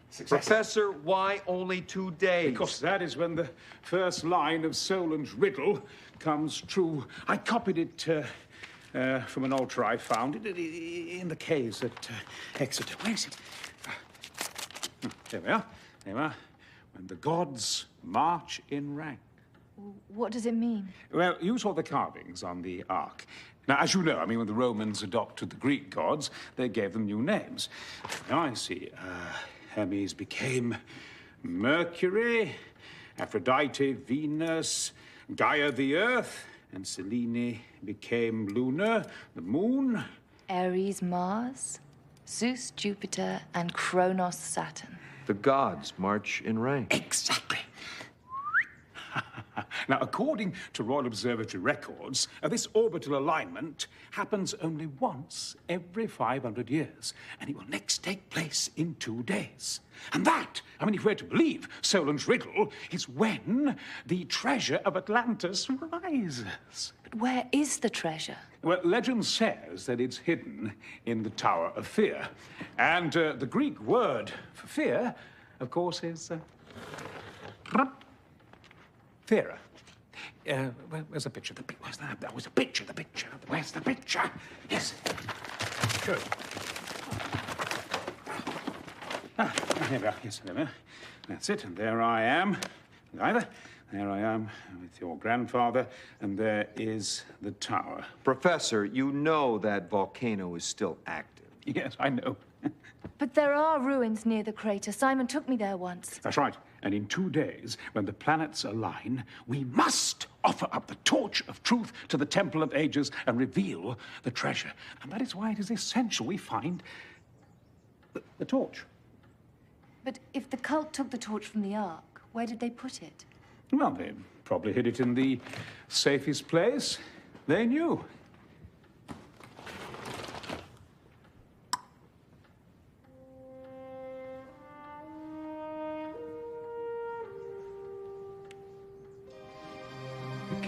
[SPEAKER 3] Success.
[SPEAKER 11] Professor, why only 2 days?
[SPEAKER 3] Because that is when the first line of Solon's riddle comes true. I copied it from an altar I found in the caves at Exeter. Where is it? There we are. There we are. When the gods march in rank.
[SPEAKER 9] What does it mean?
[SPEAKER 3] Well, you saw the carvings on the Ark. Now, as you know, I mean, when the Romans adopted the Greek gods, they gave them new names. Now I see. Hermes became Mercury, Aphrodite, Venus, Gaia, the Earth, and Selene became Luna, the Moon.
[SPEAKER 9] Ares, Mars, Zeus, Jupiter, and Kronos, Saturn.
[SPEAKER 11] The gods march in rank.
[SPEAKER 3] Exactly. Now, according to Royal Observatory records, this orbital alignment happens only once every 500 years, and it will next take place in 2 days. And that, I mean, if we're to believe Solon's riddle, is when the treasure of Atlantis rises.
[SPEAKER 9] But where is the treasure?
[SPEAKER 3] Well, legend says that it's hidden in the Tower of Fear. And the Greek word for fear, of course, is... Thera. Where's the picture? Where's that? That was a picture. The picture. Where's the picture? Yes. Good. Here we are. Yes, there we are. That's it. And there I am. Either. There I am with your grandfather, and there is the tower.
[SPEAKER 11] Professor, you know that volcano is still active.
[SPEAKER 3] Yes, I know.
[SPEAKER 9] But there are ruins near the crater. Simon took me there once.
[SPEAKER 3] That's right. And in 2 days, when the planets align, we must offer up the torch of truth to the Temple of Ages and reveal the treasure. And that is why it is essential we find the torch.
[SPEAKER 9] But if the cult took the torch from the Ark, where did they put it?
[SPEAKER 3] Well, they probably hid it in the safest place they knew.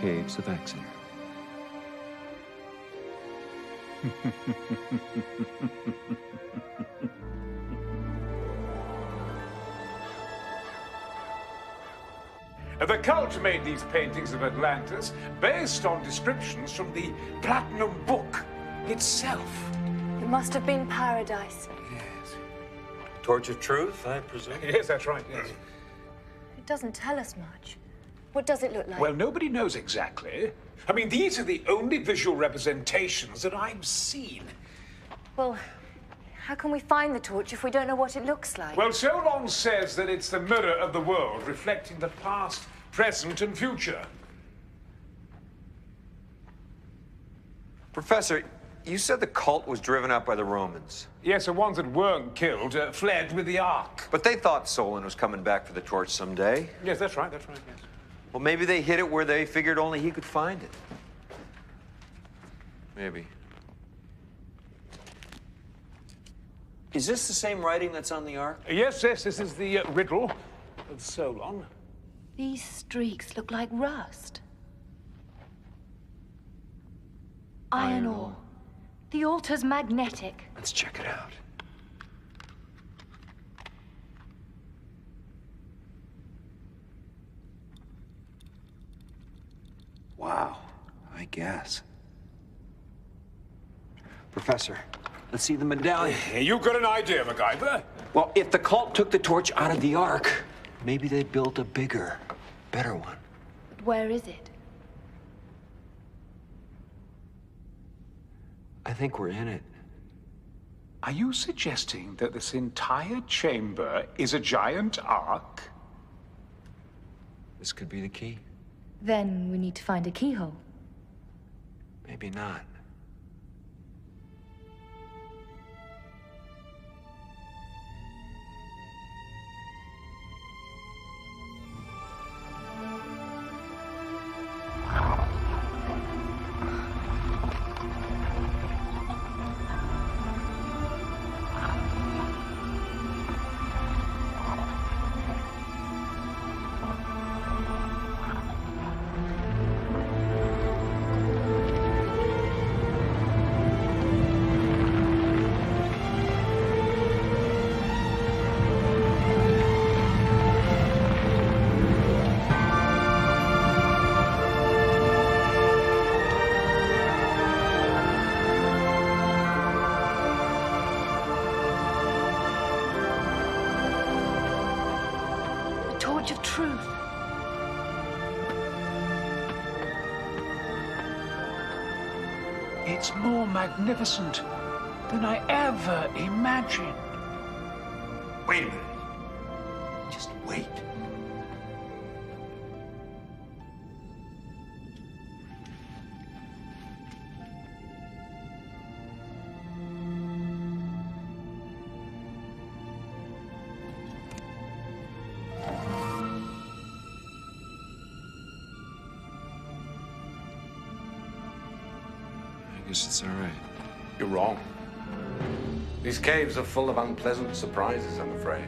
[SPEAKER 11] caves of Exeter.
[SPEAKER 3] The cult made these paintings of Atlantis based on descriptions from the Platinum Book itself.
[SPEAKER 9] It must have been paradise.
[SPEAKER 3] Yes.
[SPEAKER 11] Torch of Truth, I presume?
[SPEAKER 3] Yes, that's right, yes.
[SPEAKER 9] It doesn't tell us much. What does it look like?
[SPEAKER 3] Well, nobody knows exactly. I mean, these are the only visual representations that I've seen.
[SPEAKER 9] Well, how can we find the torch if we don't know what it looks like?
[SPEAKER 3] Well, Solon says that it's the mirror of the world, reflecting the past, present, and future.
[SPEAKER 1] Professor, you said the cult was driven out by the Romans.
[SPEAKER 3] Yes, the ones that weren't killed fled with the Ark.
[SPEAKER 1] But they thought Solon was coming back for the torch someday.
[SPEAKER 3] Yes, that's right, yes.
[SPEAKER 1] Well, maybe they hid it where they figured only he could find it. Maybe. Is this the same writing that's on the Ark?
[SPEAKER 3] Yes, this is the riddle of Solon.
[SPEAKER 9] These streaks look like rust. Iron ore. The altar's magnetic.
[SPEAKER 1] Let's check it out. Wow, I guess. Professor, let's see the medallion.
[SPEAKER 3] You got an idea, MacGyver?
[SPEAKER 1] Well, if the cult took the torch out of the Ark, maybe they built a bigger, better one.
[SPEAKER 9] Where is it?
[SPEAKER 1] I think we're in it.
[SPEAKER 3] Are you suggesting that this entire chamber is a giant ark?
[SPEAKER 1] This could be the key.
[SPEAKER 9] Then we need to find a keyhole.
[SPEAKER 1] Maybe not.
[SPEAKER 9] Torch of Truth.
[SPEAKER 3] It's more magnificent than I ever imagined.
[SPEAKER 1] Wait a minute. Just wait.
[SPEAKER 11] I guess it's all right.
[SPEAKER 10] You're wrong. These caves are full of unpleasant surprises, I'm afraid.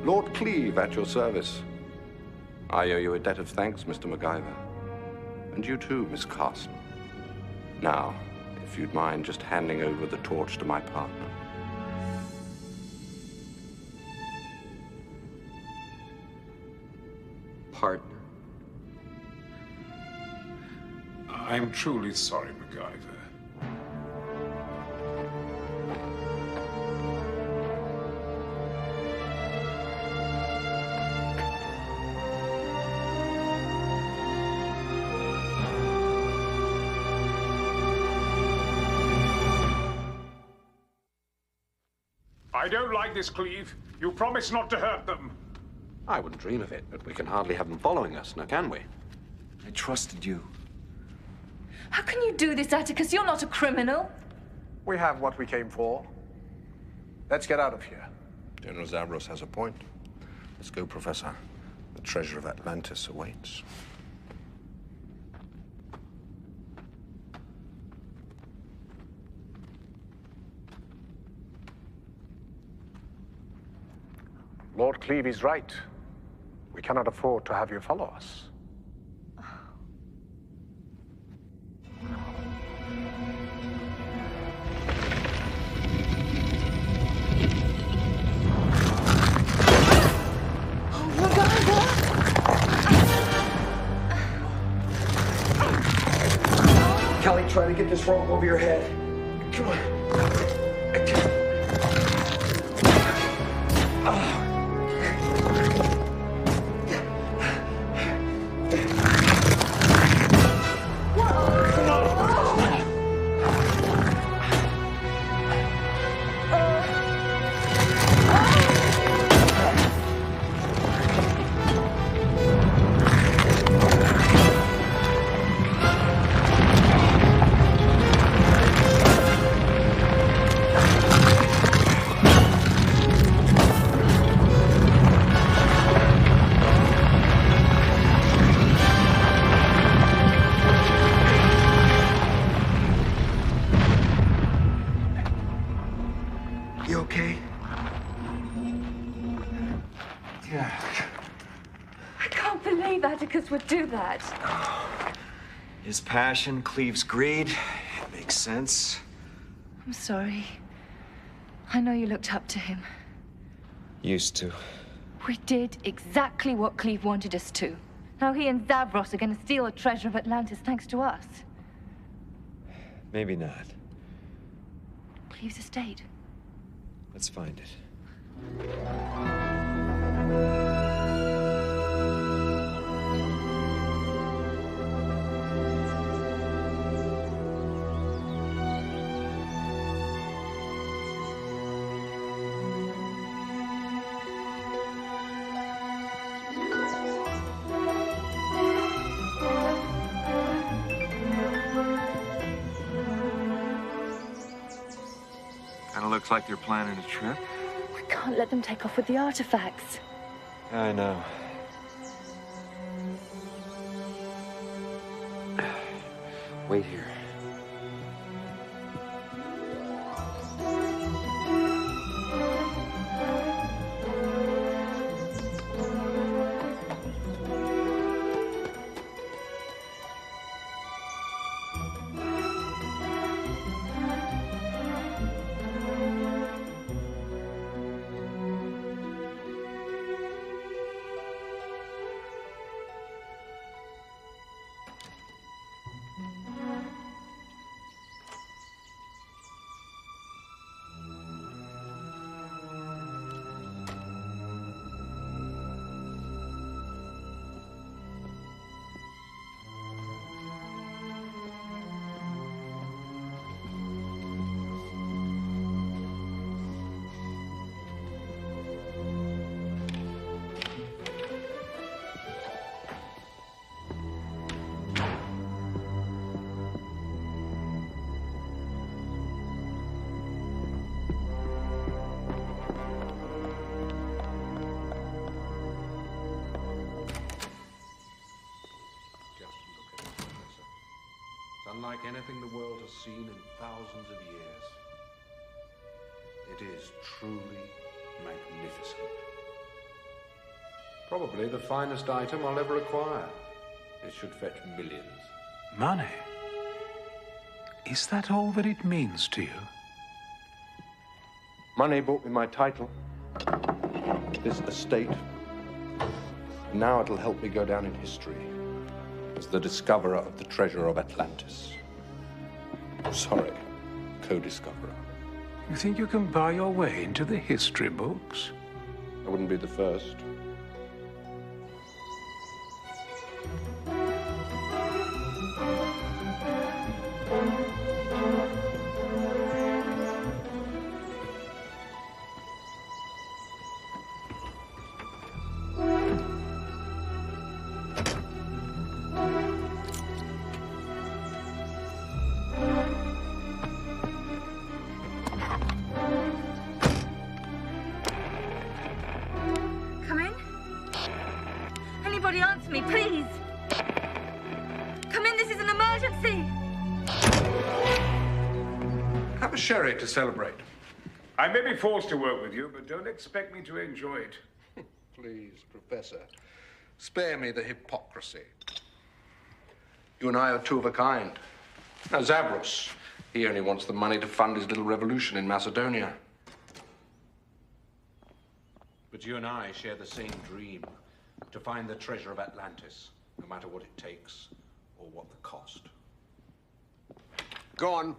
[SPEAKER 10] Lord Cleave at your service. I owe you a debt of thanks, Mr. MacGyver. And you too, Miss Carson. Now, if you'd mind just handing over the torch to my partner.
[SPEAKER 1] Partner.
[SPEAKER 3] I'm truly sorry, MacGyver. I don't like this, Cleave. You promised not to hurt them.
[SPEAKER 10] I wouldn't dream of it, but we can hardly have them following us, now can we?
[SPEAKER 1] I trusted you.
[SPEAKER 9] How can you do this, Atticus? You're not a criminal.
[SPEAKER 12] We have what we came for. Let's get out of here.
[SPEAKER 10] General Zavros has a point. Let's go, Professor. The treasure of Atlantis awaits.
[SPEAKER 12] Lord Cleave is right. We cannot afford to have you follow us.
[SPEAKER 2] mind trying to get this rope over your head? Come on. You okay? Yeah.
[SPEAKER 9] I can't believe Atticus would do that.
[SPEAKER 1] His passion cleaves greed. It makes sense.
[SPEAKER 9] I'm sorry. I know you looked up to him.
[SPEAKER 1] Used to.
[SPEAKER 9] We did exactly what Cleve wanted us to. Now he and Zavros are going to steal the treasure of Atlantis thanks to us.
[SPEAKER 1] Maybe not.
[SPEAKER 9] Cleve's estate.
[SPEAKER 1] Let's find it.
[SPEAKER 11] Kinda looks like they're planning a trip.
[SPEAKER 9] We can't let them take off with the artifacts.
[SPEAKER 1] I know. Wait here.
[SPEAKER 10] Unlike anything the world has seen in thousands of years. It is truly magnificent. Probably the finest item I'll ever acquire. It should fetch millions.
[SPEAKER 5] Money? Is that all that it means to you?
[SPEAKER 10] Money bought me my title, this estate. And now it'll help me go down in history as the discoverer of the treasure of Atlantis. Sorry, co-discoverer.
[SPEAKER 5] You think you can buy your way into the history books?
[SPEAKER 10] I wouldn't be the first.
[SPEAKER 9] Come in. Anybody answer me, please. Come in, this is an emergency.
[SPEAKER 10] Have a sherry to celebrate.
[SPEAKER 3] I may be forced to work with you, but don't expect me to enjoy it.
[SPEAKER 10] Please, Professor, spare me the hypocrisy. You and I are two of a kind. Now, Zavros, he only wants the money to fund his little revolution in Macedonia. But you and I share the same dream, to find the treasure of Atlantis, no matter what it takes or what the cost.
[SPEAKER 12] Go on.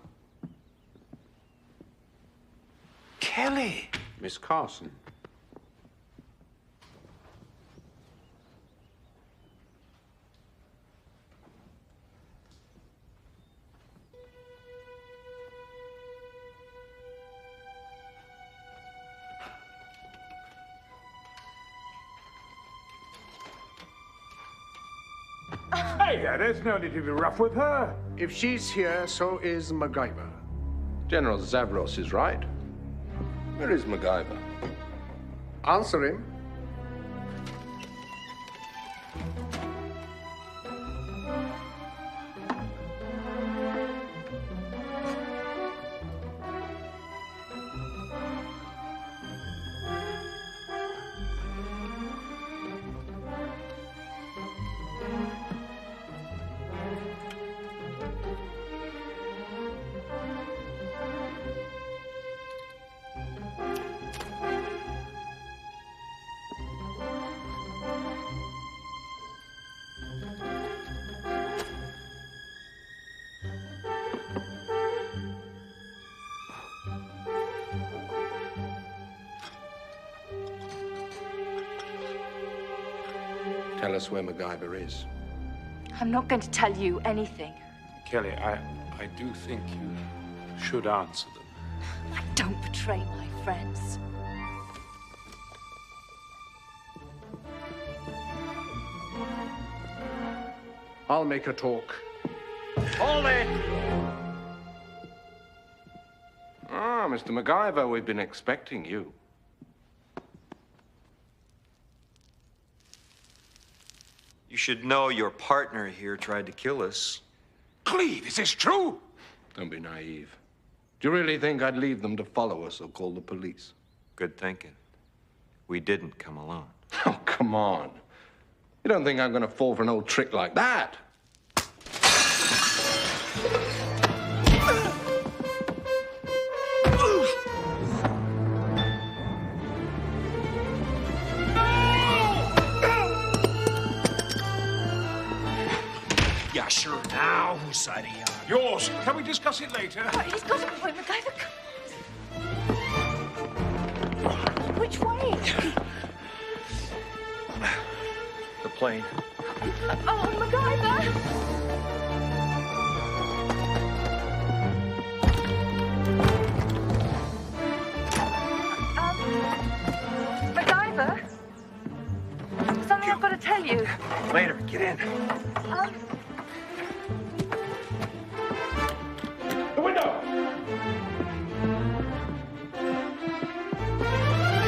[SPEAKER 5] Kelly!
[SPEAKER 14] Miss Carson.
[SPEAKER 5] Hey, there's no need to be rough with her.
[SPEAKER 12] If she's here, so is MacGyver.
[SPEAKER 10] General Zavros is right. Where is MacGyver?
[SPEAKER 12] Answer him.
[SPEAKER 10] Tell us where MacGyver is.
[SPEAKER 9] I'm not going to tell you anything.
[SPEAKER 5] Kelly, I do think you should answer them.
[SPEAKER 9] I don't betray my friends.
[SPEAKER 12] I'll make her talk.
[SPEAKER 1] Hold it!
[SPEAKER 10] Ah, Mr. MacGyver, we've been expecting you.
[SPEAKER 1] You should know your partner here tried to kill us.
[SPEAKER 5] Cleve, is this true?
[SPEAKER 10] Don't be naive. Do you really think I'd leave them to follow us or call the police?
[SPEAKER 1] Good thinking. We didn't come alone.
[SPEAKER 10] Oh, come on. You don't think I'm going to fall for an old trick like that?
[SPEAKER 5] Yeah, sure. Now, whose side are you on? Yours. Can we discuss it later?
[SPEAKER 9] He's got a point, MacGyver. Which way?
[SPEAKER 1] The plane.
[SPEAKER 9] Oh, MacGyver! MacGyver? Something I've got to tell you.
[SPEAKER 1] Later, get in.
[SPEAKER 5] The window!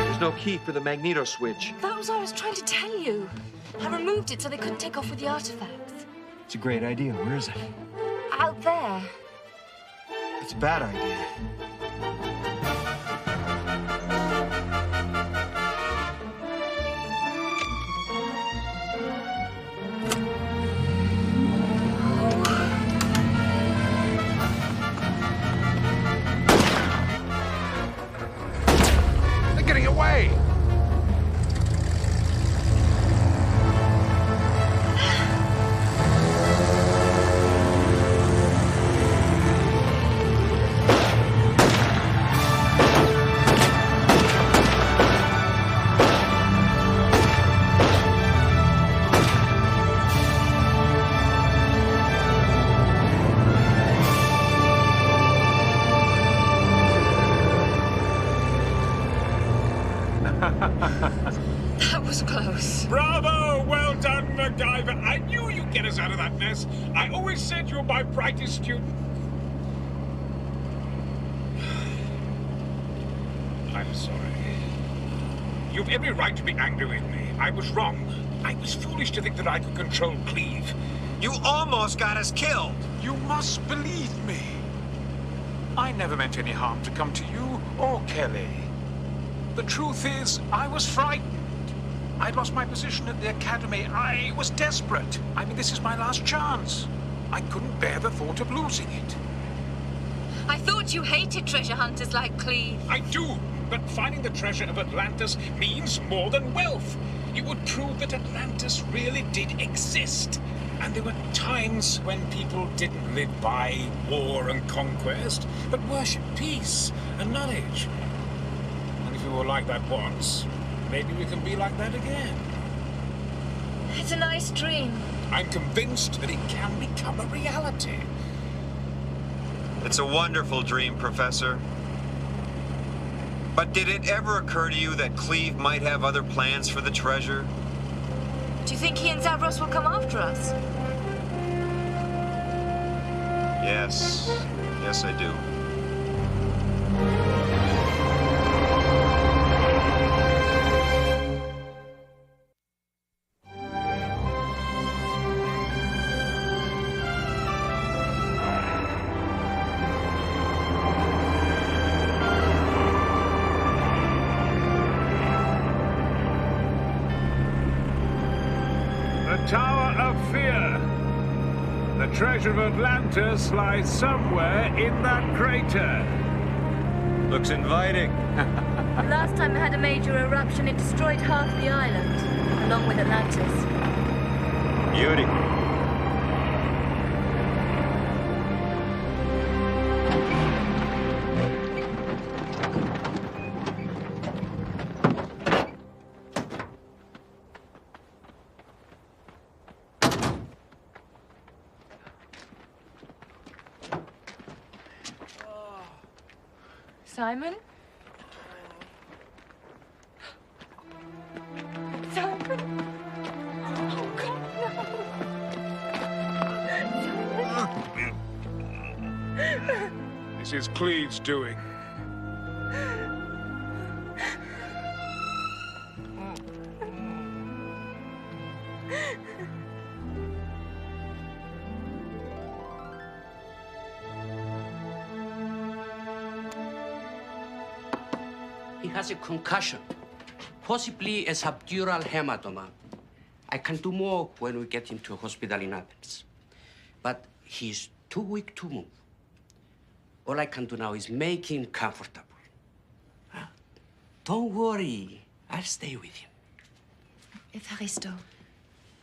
[SPEAKER 1] There's no key for the magneto switch.
[SPEAKER 9] That was what I was trying to tell you. I removed it so they couldn't take off with the artifacts.
[SPEAKER 15] It's a great idea. Where is it?
[SPEAKER 9] Out there.
[SPEAKER 15] It's a bad idea.
[SPEAKER 10] They're getting away!
[SPEAKER 9] That was close.
[SPEAKER 3] Bravo! Well done, MacGyver. I knew you'd get us out of that mess. I always said you were my brightest student. I'm sorry. You've every right to be angry with me. I was wrong. I was foolish to think that I could control Cleve.
[SPEAKER 1] You almost got us killed.
[SPEAKER 5] You must believe me. I never meant any harm to come to you or Kelly. The truth is, I was frightened. I'd lost my position at the academy. I was desperate. I mean, this is my last chance. I couldn't bear the thought of losing it.
[SPEAKER 9] I thought you hated treasure hunters like Cleve.
[SPEAKER 3] I do, but finding the treasure of Atlantis means more than wealth.
[SPEAKER 5] It would prove that Atlantis really did exist. And there were times when people didn't live by war and conquest, but worshipped peace and knowledge. And if we were like that once, maybe we can be like that again.
[SPEAKER 9] It's a nice dream.
[SPEAKER 5] I'm convinced that it can become a reality.
[SPEAKER 11] It's a wonderful dream, Professor. But did it ever occur to you that Cleve might have other plans for the treasure?
[SPEAKER 9] Do you think he and Zavros will come after us?
[SPEAKER 11] Yes. Yes, I do.
[SPEAKER 3] Tower of Fear. The treasure of Atlantis lies somewhere in that crater.
[SPEAKER 11] Looks inviting.
[SPEAKER 9] Last time it had a major eruption, it destroyed half the island, along with Atlantis.
[SPEAKER 11] Beauty.
[SPEAKER 9] Simon? Simon? Oh, God, no.
[SPEAKER 3] This is Cleve's doing.
[SPEAKER 14] He has a concussion, possibly a subdural hematoma. I can do more when we get him to a hospital in Athens. But he's too weak to move. All I can do now is make him comfortable. Don't worry, I'll stay with him.
[SPEAKER 9] Evaristo.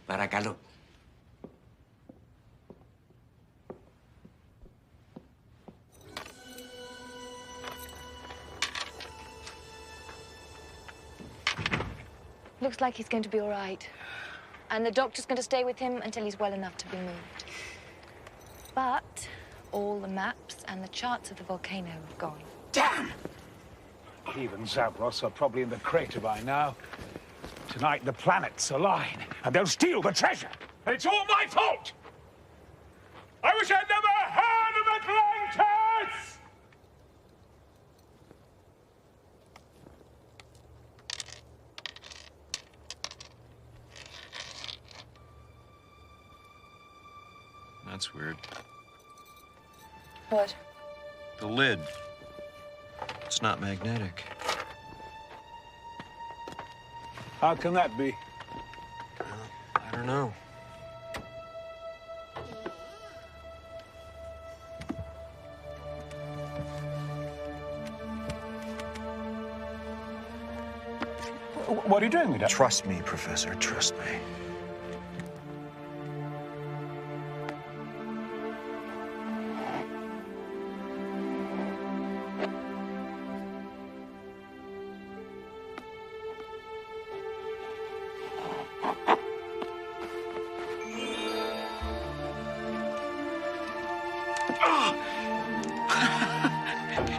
[SPEAKER 14] Παρακαλώ.
[SPEAKER 9] Looks like he's going to be all right. And the doctor's going to stay with him until he's well enough to be moved. But all the maps and the charts of the volcano have gone.
[SPEAKER 3] Damn! Cleve and Zavros are probably in the crater by now. Tonight the planets align, and they'll steal the treasure. And it's all my fault! I wish I'd never heard of Atlantis!
[SPEAKER 11] That's weird.
[SPEAKER 9] What?
[SPEAKER 11] The lid. It's not magnetic.
[SPEAKER 3] How can that be?
[SPEAKER 11] I don't know.
[SPEAKER 3] What are you doing with that?
[SPEAKER 11] Trust me, Professor. Trust me.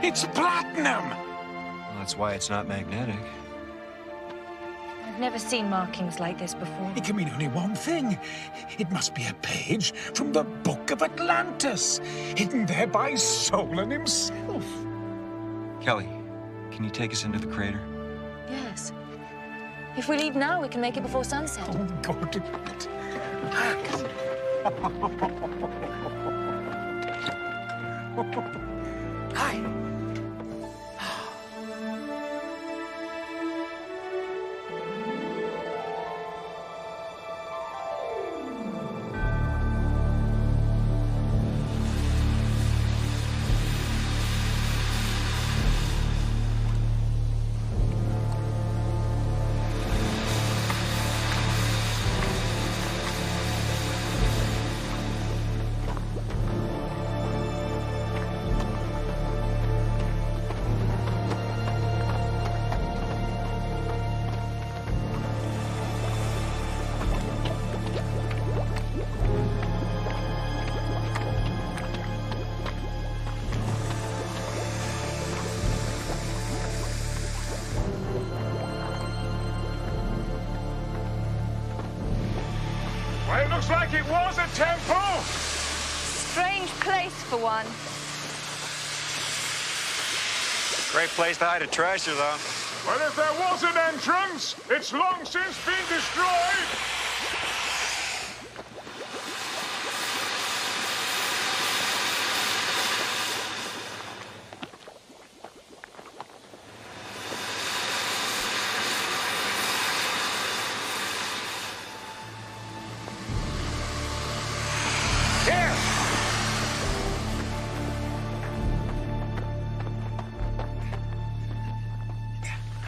[SPEAKER 3] It's platinum!
[SPEAKER 11] Well, that's why it's not magnetic.
[SPEAKER 9] I've never seen markings like this before.
[SPEAKER 5] It can mean only one thing. It must be a page from the Book of Atlantis, hidden there by Solon himself.
[SPEAKER 11] Kelly, can you take us into the crater?
[SPEAKER 9] Yes. If we leave now, we can make it before sunset.
[SPEAKER 5] Oh, God.
[SPEAKER 14] Hi.
[SPEAKER 3] It looks like it was a temple!
[SPEAKER 9] Strange place for one.
[SPEAKER 13] Great place to hide a treasure, though.
[SPEAKER 3] Well, if there was an entrance, it's long since been destroyed!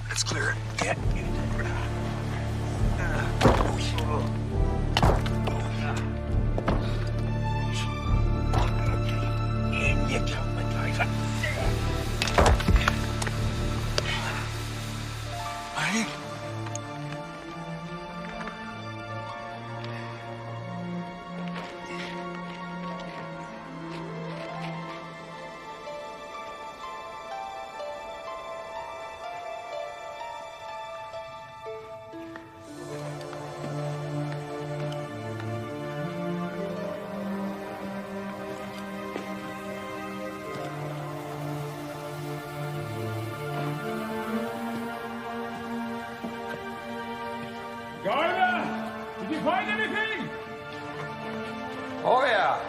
[SPEAKER 5] Let's clear it. Yeah. In you come, MacGyver. Hey.
[SPEAKER 3] Did you find anything?
[SPEAKER 1] Oh, yeah.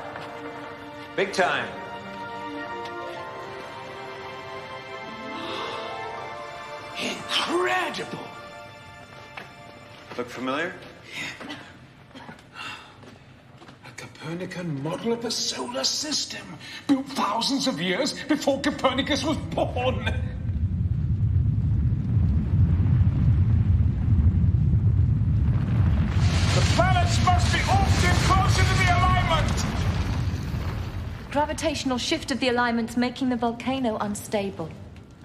[SPEAKER 1] Big time.
[SPEAKER 5] Incredible!
[SPEAKER 11] Look familiar?
[SPEAKER 5] A Copernican model of the solar system, built thousands of years before Copernicus was born.
[SPEAKER 3] The planets must be often closer to the alignment!
[SPEAKER 9] Gravitational shift of the alignment's making the volcano unstable.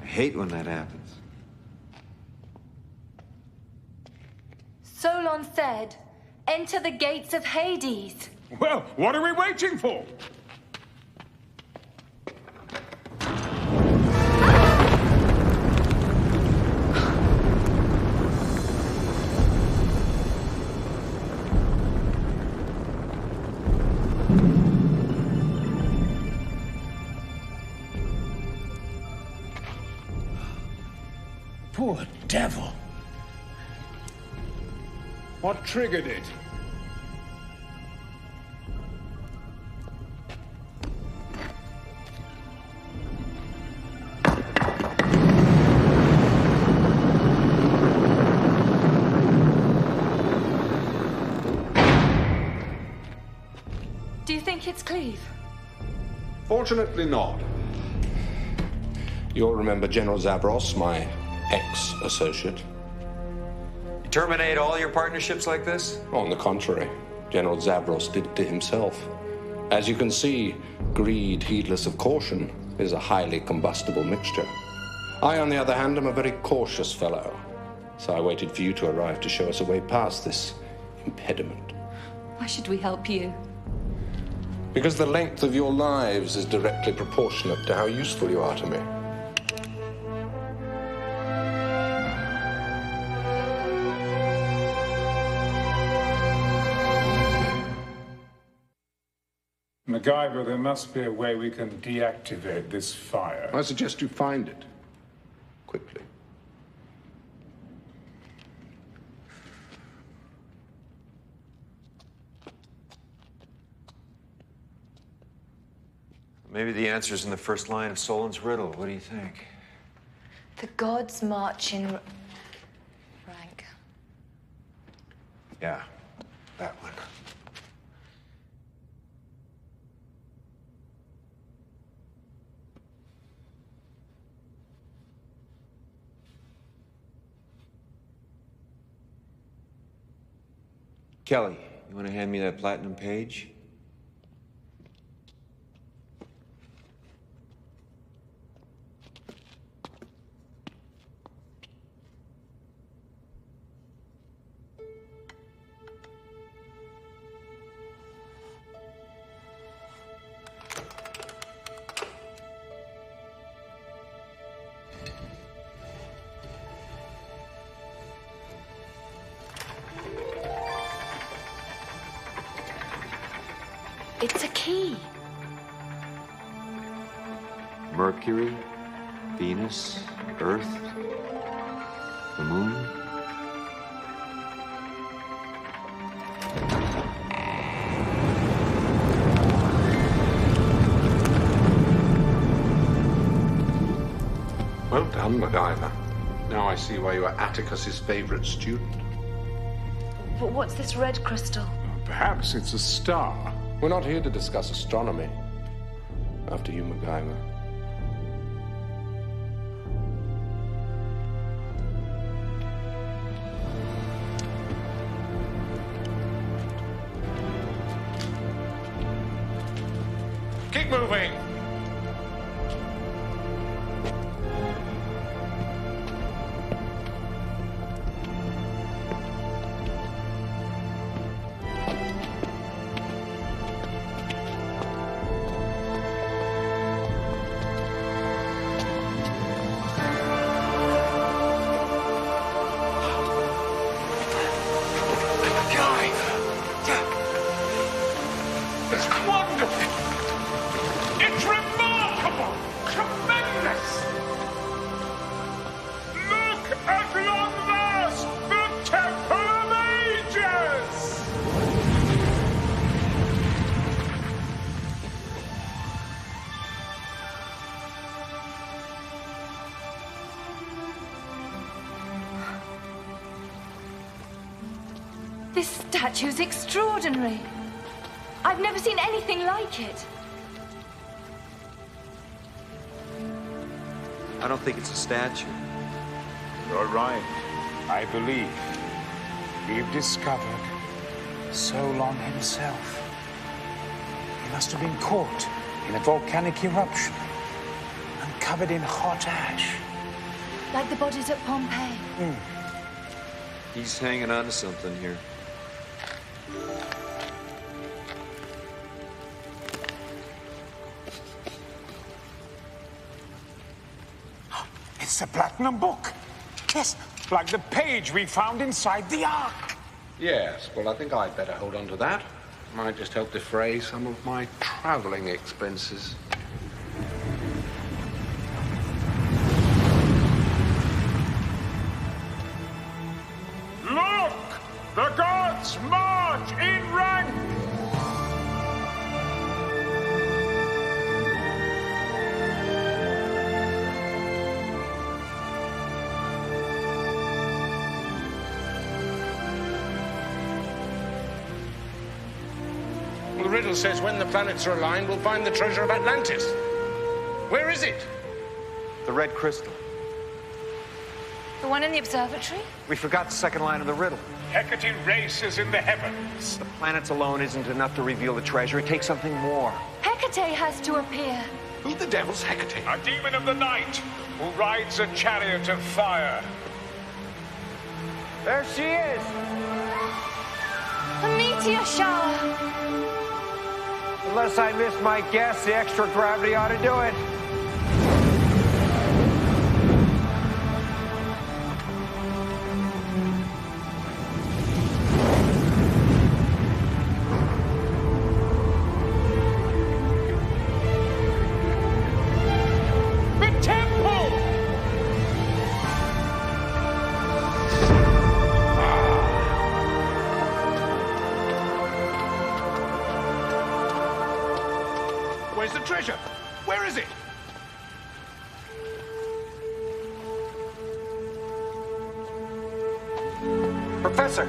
[SPEAKER 1] I hate when that happens.
[SPEAKER 9] Solon said, enter the gates of Hades.
[SPEAKER 3] Well, what are we waiting for?
[SPEAKER 5] Poor devil.
[SPEAKER 3] What triggered it?
[SPEAKER 9] Do you think it's Cleve?
[SPEAKER 10] Fortunately not. You'll remember General Zavros, my ex-associate.
[SPEAKER 1] You terminate all your partnerships like this?
[SPEAKER 10] On the contrary, General Zavros did it to himself. As you can see, greed, heedless of caution, is a highly combustible mixture. I, on the other hand, am a very cautious fellow. So I waited for you to arrive to show us a way past this impediment.
[SPEAKER 9] Why should we help you?
[SPEAKER 10] Because the length of your lives is directly proportionate to how useful you are to me.
[SPEAKER 3] MacGyver, there must be a way we can deactivate this fire.
[SPEAKER 10] I suggest you find it. Quickly.
[SPEAKER 1] Maybe the answer's in the first line of Solon's riddle. What do you think?
[SPEAKER 9] The gods march in rank.
[SPEAKER 1] Yeah, that one. Kelly, you want to hand me that platinum page?
[SPEAKER 9] It's a key.
[SPEAKER 11] Mercury, Venus, Earth, the moon.
[SPEAKER 10] Well done, MacGyver. Now I see why you are Atticus's favorite student.
[SPEAKER 9] But what's this red crystal?
[SPEAKER 3] Perhaps it's a star.
[SPEAKER 10] We're not here to discuss astronomy. After you, MacGyver.
[SPEAKER 3] Keep moving. It's wonderful. It's remarkable. Tremendous. Look at long last, the Temple of Ages.
[SPEAKER 9] This statue's extraordinary. I've never seen anything like it.
[SPEAKER 1] I don't think it's a statue.
[SPEAKER 3] You're right. I believe we've discovered Solon himself. He must have been caught in a volcanic eruption and covered in hot ash.
[SPEAKER 9] Like the bodies at Pompeii.
[SPEAKER 1] He's hanging on to something here.
[SPEAKER 3] It's a platinum book. Yes, like the page we found inside the Ark.
[SPEAKER 10] Yes, well, I think I'd better hold on to that. Might just help defray some of my traveling expenses.
[SPEAKER 3] Look! The gods march in rank!
[SPEAKER 14] The riddle says when the planets are aligned, we'll find the treasure of Atlantis. Where is it?
[SPEAKER 1] The red crystal.
[SPEAKER 9] The one in the observatory?
[SPEAKER 1] We forgot the second line of the riddle.
[SPEAKER 3] Hecate races in the heavens.
[SPEAKER 1] The planets alone isn't enough to reveal the treasure. It takes something more.
[SPEAKER 9] Hecate has to appear.
[SPEAKER 10] Who the devil's Hecate?
[SPEAKER 3] A demon of the night who rides a chariot of fire.
[SPEAKER 1] There she is!
[SPEAKER 9] A meteor shower.
[SPEAKER 1] Unless I missed my guess, the extra gravity ought to do it.
[SPEAKER 3] The temple!
[SPEAKER 10] Where's the treasure? Where is it?
[SPEAKER 1] Professor!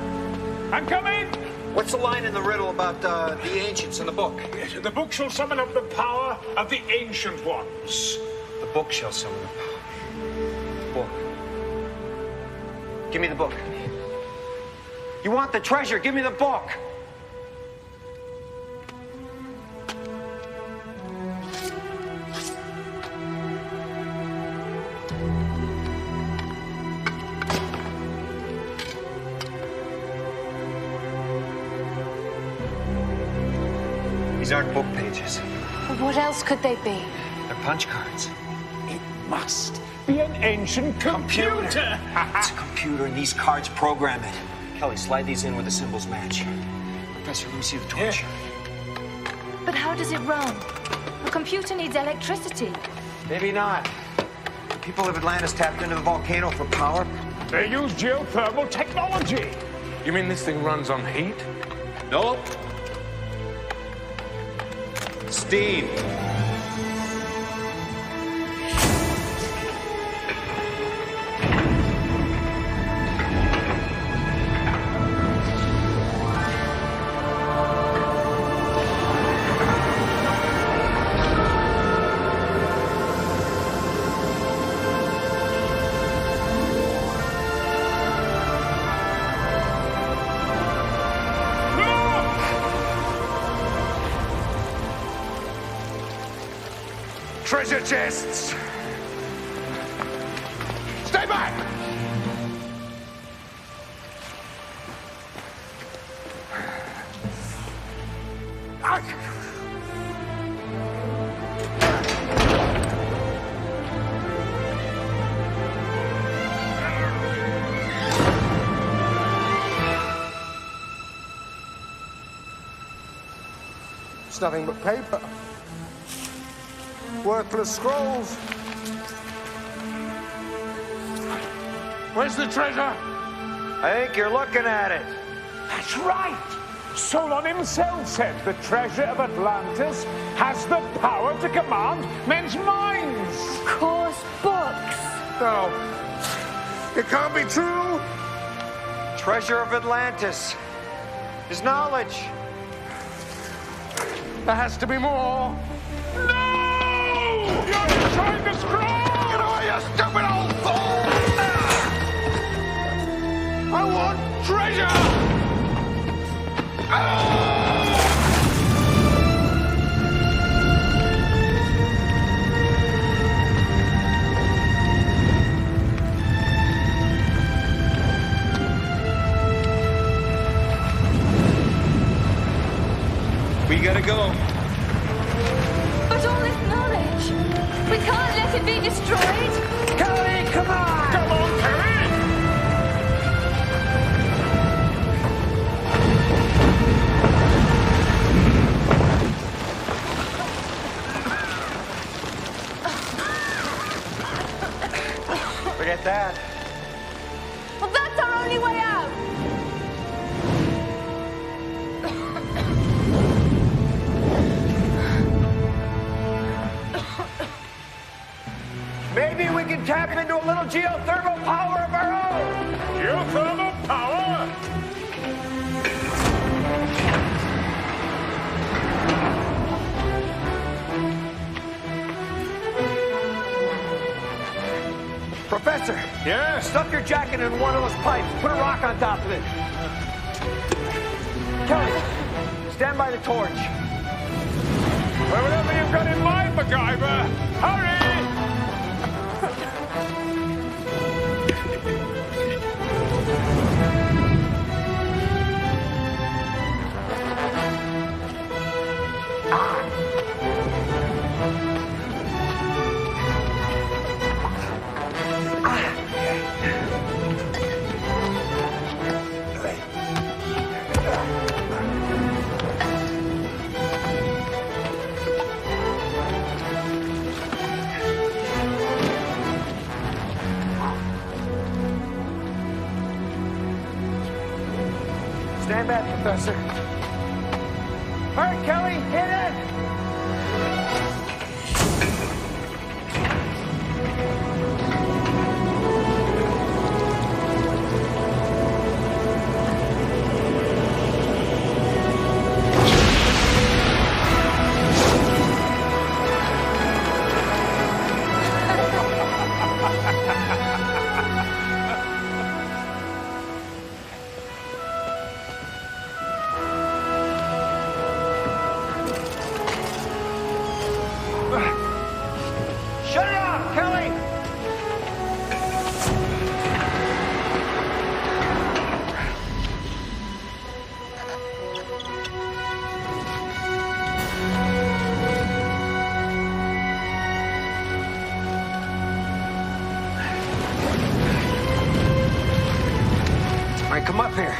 [SPEAKER 3] I'm coming!
[SPEAKER 1] What's the line in the riddle about the ancients in the book?
[SPEAKER 3] The book shall summon up the power of the ancient ones.
[SPEAKER 1] The book shall summon the power. Book. Give me the book. You want the treasure? Give me the book. These aren't book pages.
[SPEAKER 9] But what else could they be?
[SPEAKER 1] They're punch cards.
[SPEAKER 3] It must be an ancient computer.
[SPEAKER 1] It's a computer, and these cards program it. Kelly, slide these in where the symbols match. Professor, let me see the torch.
[SPEAKER 3] Yeah.
[SPEAKER 9] But how does it run? A computer needs electricity.
[SPEAKER 1] Maybe not. The people of Atlantis tapped into the volcano for power.
[SPEAKER 3] They use geothermal technology.
[SPEAKER 5] You mean this thing runs on heat?
[SPEAKER 1] Nope. Steam.
[SPEAKER 3] Treasure chests! Stay back!
[SPEAKER 12] It's nothing but paper. Worthless scrolls.
[SPEAKER 3] Where's the treasure?
[SPEAKER 1] I think you're looking at it.
[SPEAKER 3] That's right. Solon himself said the treasure of Atlantis has the power to command men's minds.
[SPEAKER 9] Of course, books.
[SPEAKER 3] No. It can't be true.
[SPEAKER 1] Treasure of Atlantis is knowledge.
[SPEAKER 3] There has to be more. No! You're destroying the scroll! Get away, you stupid old fool! I want treasure!
[SPEAKER 1] We gotta go.
[SPEAKER 9] But all this knowledge, we can't let it be destroyed.
[SPEAKER 1] Kelly, come on!
[SPEAKER 3] Come on, Kelly!
[SPEAKER 1] Forget that.
[SPEAKER 9] Well, that's our only way out.
[SPEAKER 1] Maybe we can tap into a little geothermal power of our own.
[SPEAKER 3] Geothermal power?
[SPEAKER 1] Professor.
[SPEAKER 3] Yes?
[SPEAKER 1] Stuff your jacket in one of those pipes. Put a rock on top of it. Kelly, stand by the torch.
[SPEAKER 3] Well, whatever you've got in mind, MacGyver, hurry!
[SPEAKER 1] Stand back, Professor. All right, Kelly, hit it! Shut it off, Kelly! All right, come up here.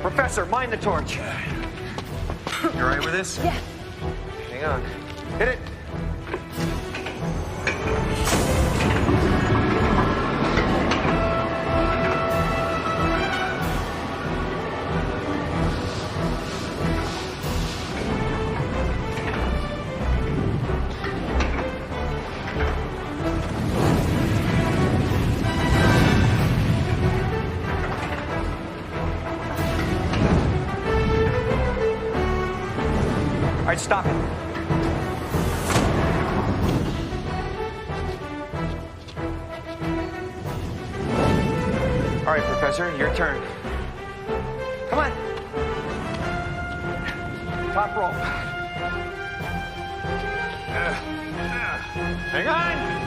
[SPEAKER 1] Professor, mind the torch. You all right with this?
[SPEAKER 9] Yeah.
[SPEAKER 1] Hang on. Hit it. All right, stop it. All right, Professor, your turn. Come on. Top rope. Hang on.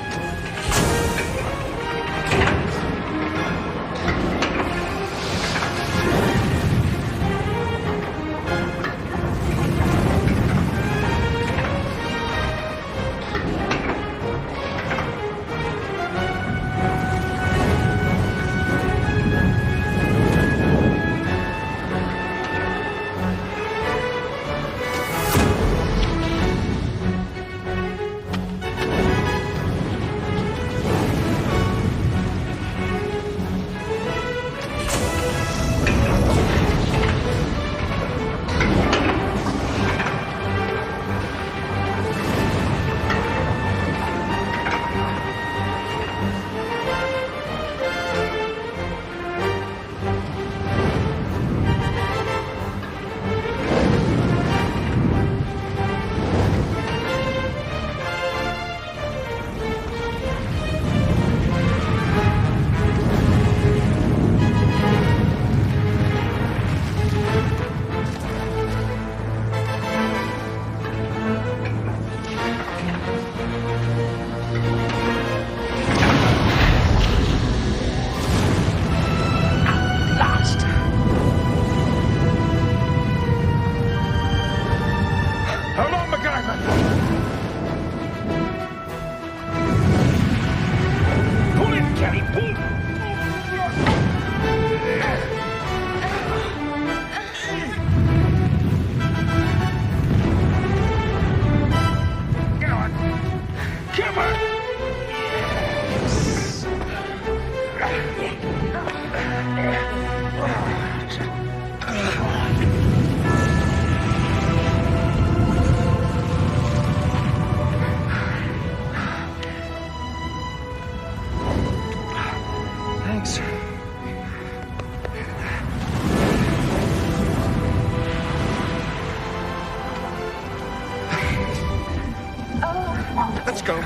[SPEAKER 3] Let's go.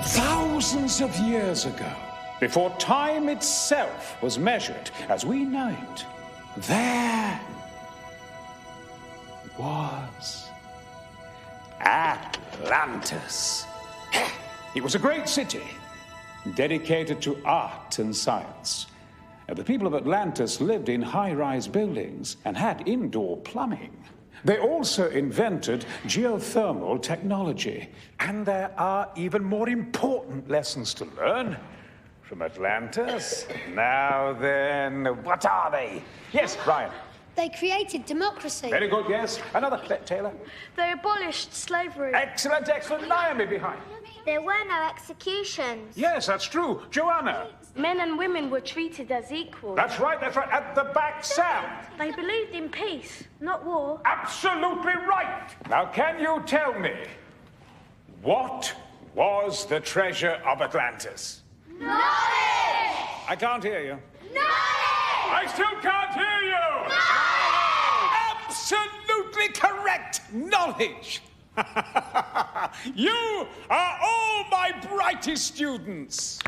[SPEAKER 5] Thousands of years ago, before time itself was measured as we know it, there was Atlantis. It was a great city, dedicated to art and science. The people of Atlantis lived in high-rise buildings and had indoor plumbing. They also invented geothermal technology. And there are even more important lessons to learn from Atlantis. Now then, what are they? Yes, Ryan.
[SPEAKER 16] They created democracy.
[SPEAKER 5] Very good, yes. Another clip, Taylor.
[SPEAKER 16] They abolished slavery.
[SPEAKER 5] Excellent, excellent. Naomi behind.
[SPEAKER 16] There were no executions.
[SPEAKER 5] Yes, that's true. Joanna.
[SPEAKER 16] Men and women were treated as equals.
[SPEAKER 5] That's right, that's right. At the back, Sam.
[SPEAKER 16] They believed in peace, not war.
[SPEAKER 5] Absolutely right. Now, can you tell me, what was the treasure of Atlantis?
[SPEAKER 16] Knowledge!
[SPEAKER 5] I can't hear you.
[SPEAKER 16] Knowledge!
[SPEAKER 5] I still can't hear you! Absolutely correct! Knowledge! You are all my brightest students!